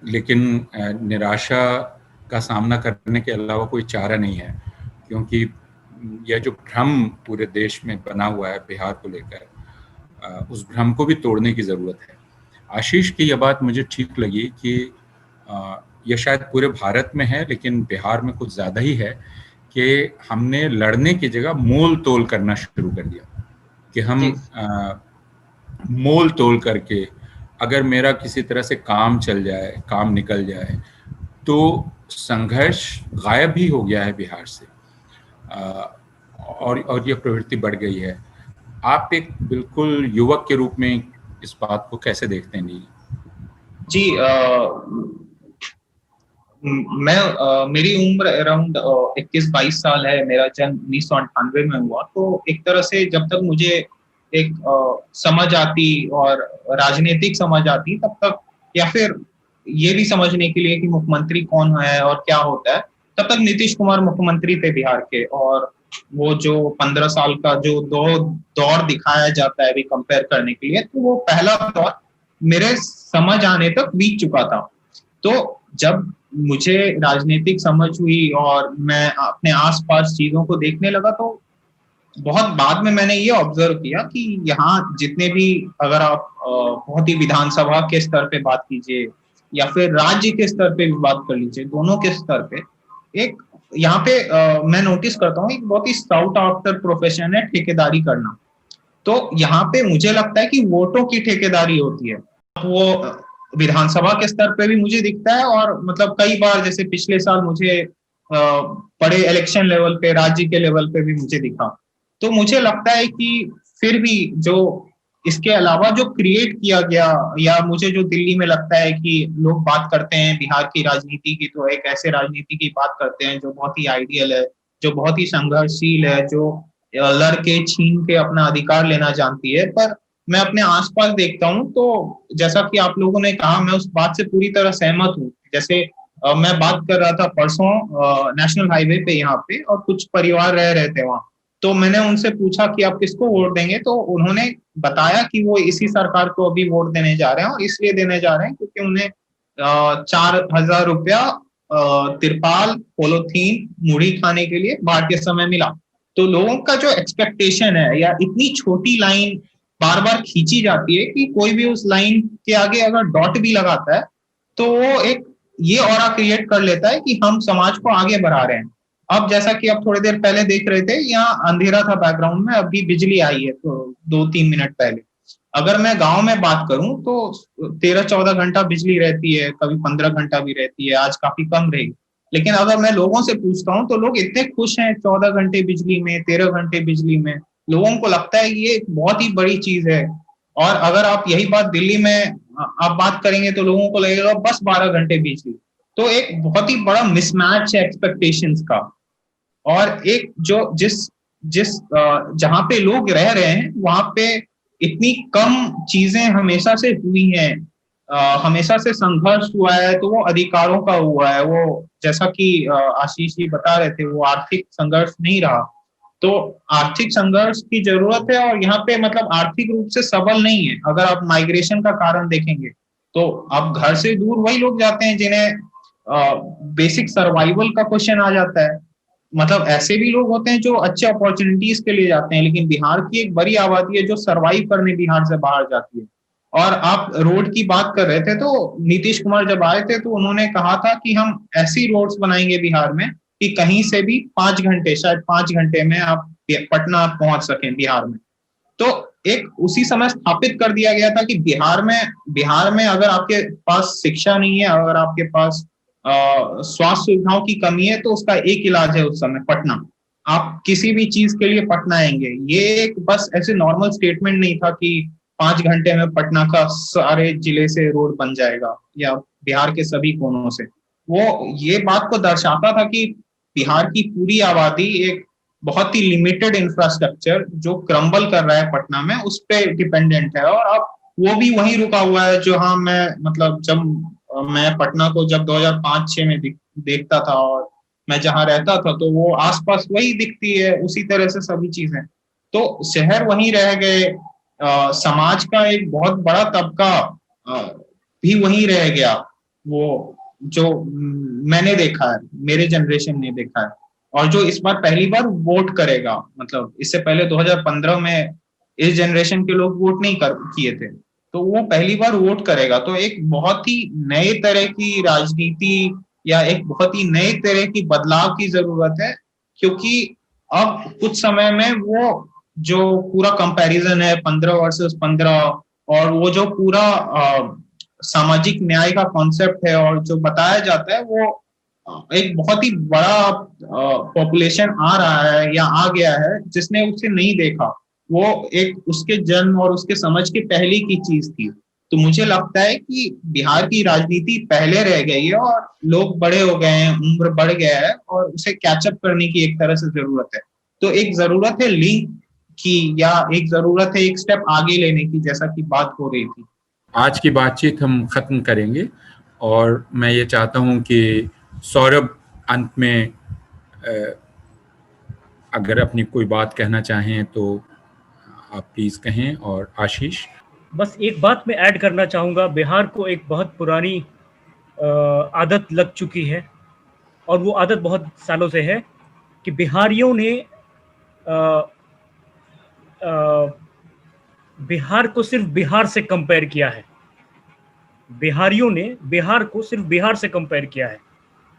लेकिन निराशा का सामना करने के अलावा कोई चारा नहीं है, क्योंकि यह जो भ्रम पूरे देश में बना हुआ है बिहार को लेकर, उस भ्रम को भी तोड़ने की ज़रूरत है। आशीष की यह बात मुझे ठीक लगी कि यह शायद पूरे भारत में है, लेकिन बिहार में कुछ ज़्यादा ही है कि हमने लड़ने की जगह मोल तोल करना शुरू कर दिया, कि हम मोल तोल करके अगर मेरा किसी तरह से काम चल जाए, काम निकल जाए, तो संघर्ष गायब ही हो गया है बिहार से, और यह प्रवृत्ति बढ़ गई है। आप एक बिल्कुल युवक के रूप में इस बात को कैसे देखते हैं नील? जी, मेरी उम्र अराउंड 21-22 साल है। मेरा जन्म 1998 में हुआ। तो एक तरह से जब तक मुझे एक समझ आती और राजनीतिक समझ आती तब तक, या फिर ये भी समझने के लिए कि मुख्यमंत्री कौन है और क्या होता है, तब तक नीतीश कुमार मुख्यमंत्री थे बिहार के। और वो जो 15 साल का जो दौर दिखाया जाता है अभी कंपेयर करने के लिए, तो वो पहला दौर मेरे समझ आने तक बीत चुका था। तो जब मुझे राजनीतिक समझ हुई और मैं अपने आसपास चीजों को देखने लगा, तो बहुत बाद में मैंने ये ऑब्जर्व किया कि यहाँ जितने भी, अगर आप बहुत ही विधानसभा के स्तर पे बात कीजिए या फिर राज्य के स्तर पे भी बात कर लीजिए, दोनों के स्तर पे एक यहाँ पे मैं नोटिस करता हूँ एक बहुत ही साउट आफ्टर प्रोफेशन है ठेकेदारी करना। तो यहाँ पे मुझे लगता है कि वोटों की ठेकेदारी होती है। वो विधानसभा के स्तर पे भी मुझे दिखता है, और मतलब कई बार जैसे पिछले साल मुझे बड़े इलेक्शन लेवल पे, राज्य के लेवल पे भी मुझे दिखा। तो मुझे लगता है कि फिर भी जो इसके अलावा जो क्रिएट किया गया, या मुझे जो दिल्ली में लगता है कि लोग बात करते हैं बिहार की राजनीति की, तो एक ऐसे राजनीति की बात करते हैं जो बहुत ही आइडियल है, जो बहुत ही संघर्षशील है, जो लड़के छीन के अपना अधिकार लेना जानती है। पर मैं अपने आसपास देखता हूँ, तो जैसा कि आप लोगों ने कहा, मैं उस बात से पूरी तरह सहमत हूँ। जैसे मैं बात कर रहा था परसों नेशनल हाईवे पे यहाँ पे, और कुछ परिवार रह रहे थे वहां। तो मैंने उनसे पूछा कि आप किसको वोट देंगे, तो उन्होंने बताया कि वो इसी सरकार को अभी वोट देने जा रहे हैं, और इसलिए देने जा रहे हैं क्योंकि उन्हें 4,000 रुपया तिरपाल, पोलोथीन, मुड़ी खाने के लिए बाढ़ के समय मिला। तो लोगों का जो एक्सपेक्टेशन है, या इतनी छोटी लाइन बार बार खींची जाती है कि कोई भी उस लाइन के आगे अगर डॉट भी लगाता है तो वो एक ये ऑरा क्रिएट कर लेता है कि हम समाज को आगे बढ़ा रहे हैं। अब जैसा कि आप थोड़ी देर पहले देख रहे थे, यहाँ अंधेरा था बैकग्राउंड में, अभी बिजली आई है तो 2-3 मिनट पहले। अगर मैं गांव में बात करूं तो 13-14 घंटा बिजली रहती है, कभी 15 घंटा भी रहती है, आज काफी कम रही। लेकिन अगर मैं लोगों से पूछता हूं तो लोग इतने खुश हैं 14 घंटे बिजली में, 13 घंटे बिजली में। लोगों को लगता है कि ये बहुत ही बड़ी चीज है। और अगर आप यही बात दिल्ली में आप बात करेंगे तो लोगों को लगेगा बस 12 घंटे बिजली। तो एक बहुत ही बड़ा मिसमैच है एक्सपेक्टेशंस का। और एक जो जिस जिस जहां पे लोग रह रहे हैं वहां पे इतनी कम चीजें हमेशा से हुई हैं, हमेशा से संघर्ष हुआ है, तो वो अधिकारों का हुआ है। वो जैसा कि आशीष जी बता रहे थे, वो आर्थिक संघर्ष नहीं रहा। तो आर्थिक संघर्ष की जरूरत है, और यहाँ पे मतलब आर्थिक रूप से सबल नहीं है। अगर आप माइग्रेशन का कारण देखेंगे तो अब घर से दूर वही लोग जाते हैं जिन्हें बेसिक सर्वाइवल का क्वेश्चन आ जाता है। मतलब ऐसे भी लोग होते हैं जो अच्छे अपॉर्चुनिटीज के लिए जाते हैं, लेकिन बिहार की एक बड़ी आबादी है जो सर्वाइव करने बिहार से बाहर जाती है। और आप रोड की बात कर रहे थे, तो नीतीश कुमार जब आए थे तो उन्होंने कहा था कि हम ऐसी रोड्स बनाएंगे बिहार में कि कहीं से भी 5 घंटे, शायद 5 घंटे में आप पटना पहुंच सकें बिहार में। तो एक उसी समय स्थापित कर दिया गया था कि बिहार में अगर आपके पास शिक्षा नहीं है, अगर आपके पास स्वास्थ्य सुविधाओं की कमी है, तो उसका एक इलाज है उस समय पटना। आप किसी भी चीज के लिए पटना आएंगे। ये एक बस ऐसे नॉर्मल स्टेटमेंट नहीं था कि 5 घंटे में पटना का सारे जिले से रोड बन जाएगा या बिहार के सभी कोनों से। वो ये बात को दर्शाता था कि बिहार की पूरी आबादी एक बहुत ही लिमिटेड इंफ्रास्ट्रक्चर जो क्रम्बल कर रहा है पटना में, उस पर डिपेंडेंट है। और अब वो भी वहीं रुका हुआ है जो, हाँ, मैं मतलब जब मैं पटना को जब 2005-06 में देखता था और मैं जहाँ रहता था, तो वो आसपास वही दिखती है, उसी तरह से सभी चीजें। तो शहर वहीं रह गए, समाज का एक बहुत बड़ा तबका भी वहीं रह गया। वो जो मैंने देखा है, मेरे जनरेशन ने देखा है, और जो इस बार पहली बार वोट करेगा, मतलब इससे पहले 2015 में इस जनरेशन के लोग वोट नहीं किए थे, तो वो पहली बार वोट करेगा। तो एक बहुत ही नए तरह की राजनीति या एक बहुत ही नए तरह की बदलाव की जरूरत है, क्योंकि अब कुछ समय में वो जो पूरा कंपैरिजन है 15 वर्सेस 15, और वो जो पूरा सामाजिक न्याय का कॉन्सेप्ट है और जो बताया जाता है, वो एक बहुत ही बड़ा पॉपुलेशन आ रहा है या आ गया है जिसने उसे नहीं देखा। वो एक उसके जन्म और उसके समझ के पहले की चीज थी। तो मुझे लगता है कि बिहार की राजनीति पहले रह गई है और लोग बड़े हो गए हैं, उम्र बढ़ गया है और उसे कैचअप करने की एक तरह से जरूरत है। तो एक जरूरत है लिंक की, या एक जरूरत है एक स्टेप आगे लेने की, जैसा कि बात हो रही थी। आज की बातचीत हम खत्म करेंगे और मैं ये चाहता हूं कि सौरभ अंत में अगर अपनी कोई बात कहना चाहें तो आप प्लीज कहें। और आशीष? बस एक बात मैं ऐड करना चाहूँगा, बिहार को एक बहुत पुरानी आदत लग चुकी है और वो आदत बहुत सालों से है कि बिहारियों ने बिहार को सिर्फ बिहार से कंपेयर किया है। बिहारियों ने बिहार को सिर्फ बिहार से कंपेयर किया है,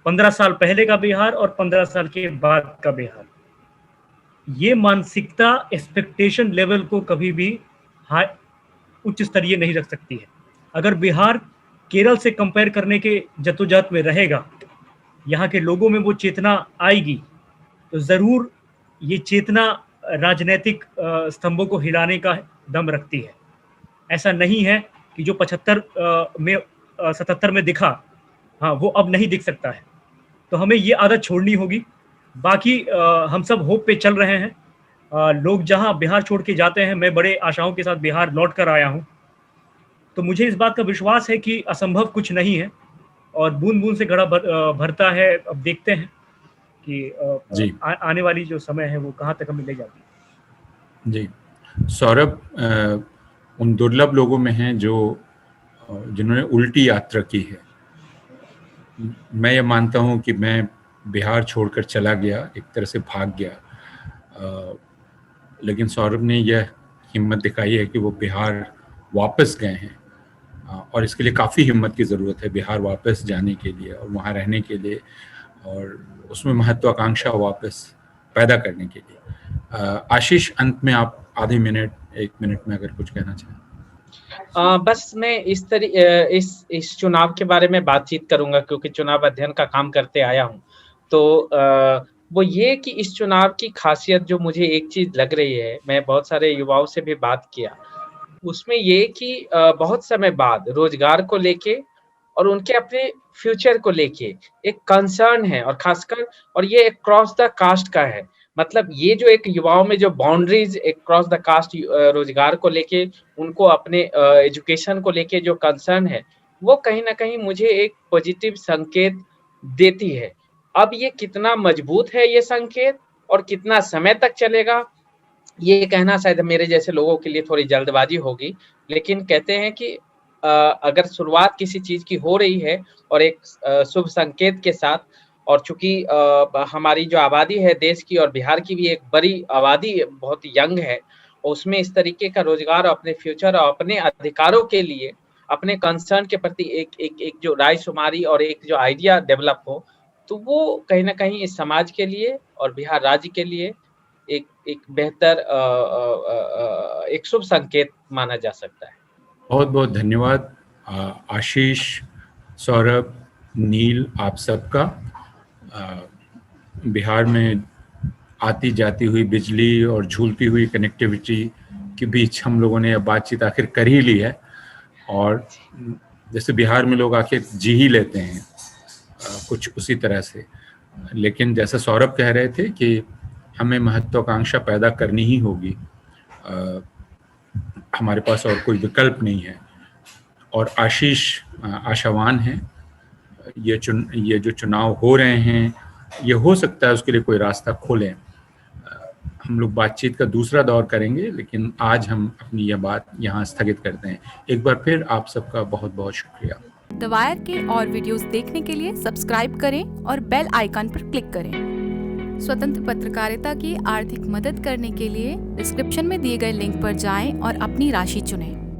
15 साल पहले का बिहार और 15 साल के बाद का बिहार। ये मानसिकता एक्सपेक्टेशन लेवल को कभी भी उच्च स्तरीय नहीं रख सकती है। अगर बिहार केरल से कंपेयर करने के जद्दोजहद में रहेगा, यहाँ के लोगों में वो चेतना आएगी, तो ज़रूर ये चेतना राजनीतिक स्तंभों को हिलाने का दम रखती है। ऐसा नहीं है कि जो 77 में दिखा, हाँ, वो अब नहीं दिख सकता है। तो हमें ये आदत छोड़नी होगी। बाकी हम सब होप पे चल रहे हैं। लोग जहाँ बिहार छोड़ के जाते हैं, मैं बड़े आशाओं के साथ बिहार लौट कर आया हूँ, तो मुझे इस बात का विश्वास है कि असंभव कुछ नहीं है और बूंद बूंद से घड़ा भरता है। अब देखते हैं कि आने वाली जो समय है वो कहाँ तक हमें ले जाती है। जी, सौरभ उन दुर्लभ लोगों में हैं जिन्होंने उल्टी यात्रा की है। मैं ये मानता हूँ कि मैं बिहार छोड़कर चला गया, एक तरह से भाग गया, लेकिन सौरभ ने यह हिम्मत दिखाई है कि वो बिहार वापस गए हैं और इसके लिए काफ़ी हिम्मत की ज़रूरत है बिहार वापस जाने के लिए और वहाँ रहने के लिए और उसमें महत्वाकांक्षा वापस पैदा करने के लिए। आशीष, अंत में आप आधे मिनट 1 मिनट में अगर कुछ कहना चाहें। बस मैं इस चुनाव के बारे में बातचीत करूंगा क्योंकि चुनाव अध्ययन का काम करते आया हूं। तो वो ये कि इस चुनाव की खासियत जो मुझे एक चीज लग रही है, मैं बहुत सारे युवाओं से भी बात किया, उसमें ये कि बहुत समय बाद रोजगार को लेके और उनके अपने फ्यूचर को लेके एक कंसर्न है और खासकर, और ये एक क्रॉस द कास्ट का है। मतलब ये जो एक युवाओं में जो बाउंड्रीज एक क्रॉस द कास्ट रोजगार को लेके, उनको अपने एजुकेशन को लेके जो कंसर्न है, वो कहीं ना कहीं मुझे एक पॉजिटिव संकेत देती है। अब ये कितना मजबूत है ये संकेत और कितना समय तक चलेगा, ये कहना शायद मेरे जैसे लोगों के लिए थोड़ी जल्दबाजी होगी, लेकिन कहते हैं कि अगर शुरुआत किसी चीज की हो रही है और एक शुभ संकेत के साथ, और चूंकि हमारी जो आबादी है देश की और बिहार की भी एक बड़ी आबादी बहुत यंग है, उसमें इस तरीके का रोजगार अपने फ्यूचर और अपने अधिकारों के लिए, अपने कंसर्न के प्रति एक जो रायशुमारी और एक जो आइडिया डेवलप हो, तो वो कहीं ना कहीं इस समाज के लिए और बिहार राज्य के लिए एक बेहतर एक शुभ संकेत माना जा सकता है। बहुत बहुत धन्यवाद आशीष, सौरभ, नील, आप सबका। बिहार में आती जाती हुई बिजली और झूलती हुई कनेक्टिविटी के बीच हम लोगों ने बातचीत आखिर कर ही ली है और जैसे बिहार में लोग आखिर जी ही लेते हैं कुछ उसी तरह से। लेकिन जैसा सौरभ कह रहे थे कि हमें महत्वाकांक्षा पैदा करनी ही होगी, हमारे पास और कोई विकल्प नहीं है। और आशीष आशावान है, ये जो चुनाव हो रहे हैं, ये हो सकता है उसके लिए कोई रास्ता खोलें। हम लोग बातचीत का दूसरा दौर करेंगे, लेकिन आज हम अपनी यह बात यहाँ स्थगित करते हैं। एक बार फिर आप सबका बहुत बहुत शुक्रिया। द वायर के और वीडियोस देखने के लिए सब्सक्राइब करें और बेल आइकन पर क्लिक करें। स्वतंत्र पत्रकारिता की आर्थिक मदद करने के लिए डिस्क्रिप्शन में दिए गए लिंक पर जाएं और अपनी राशि चुनें।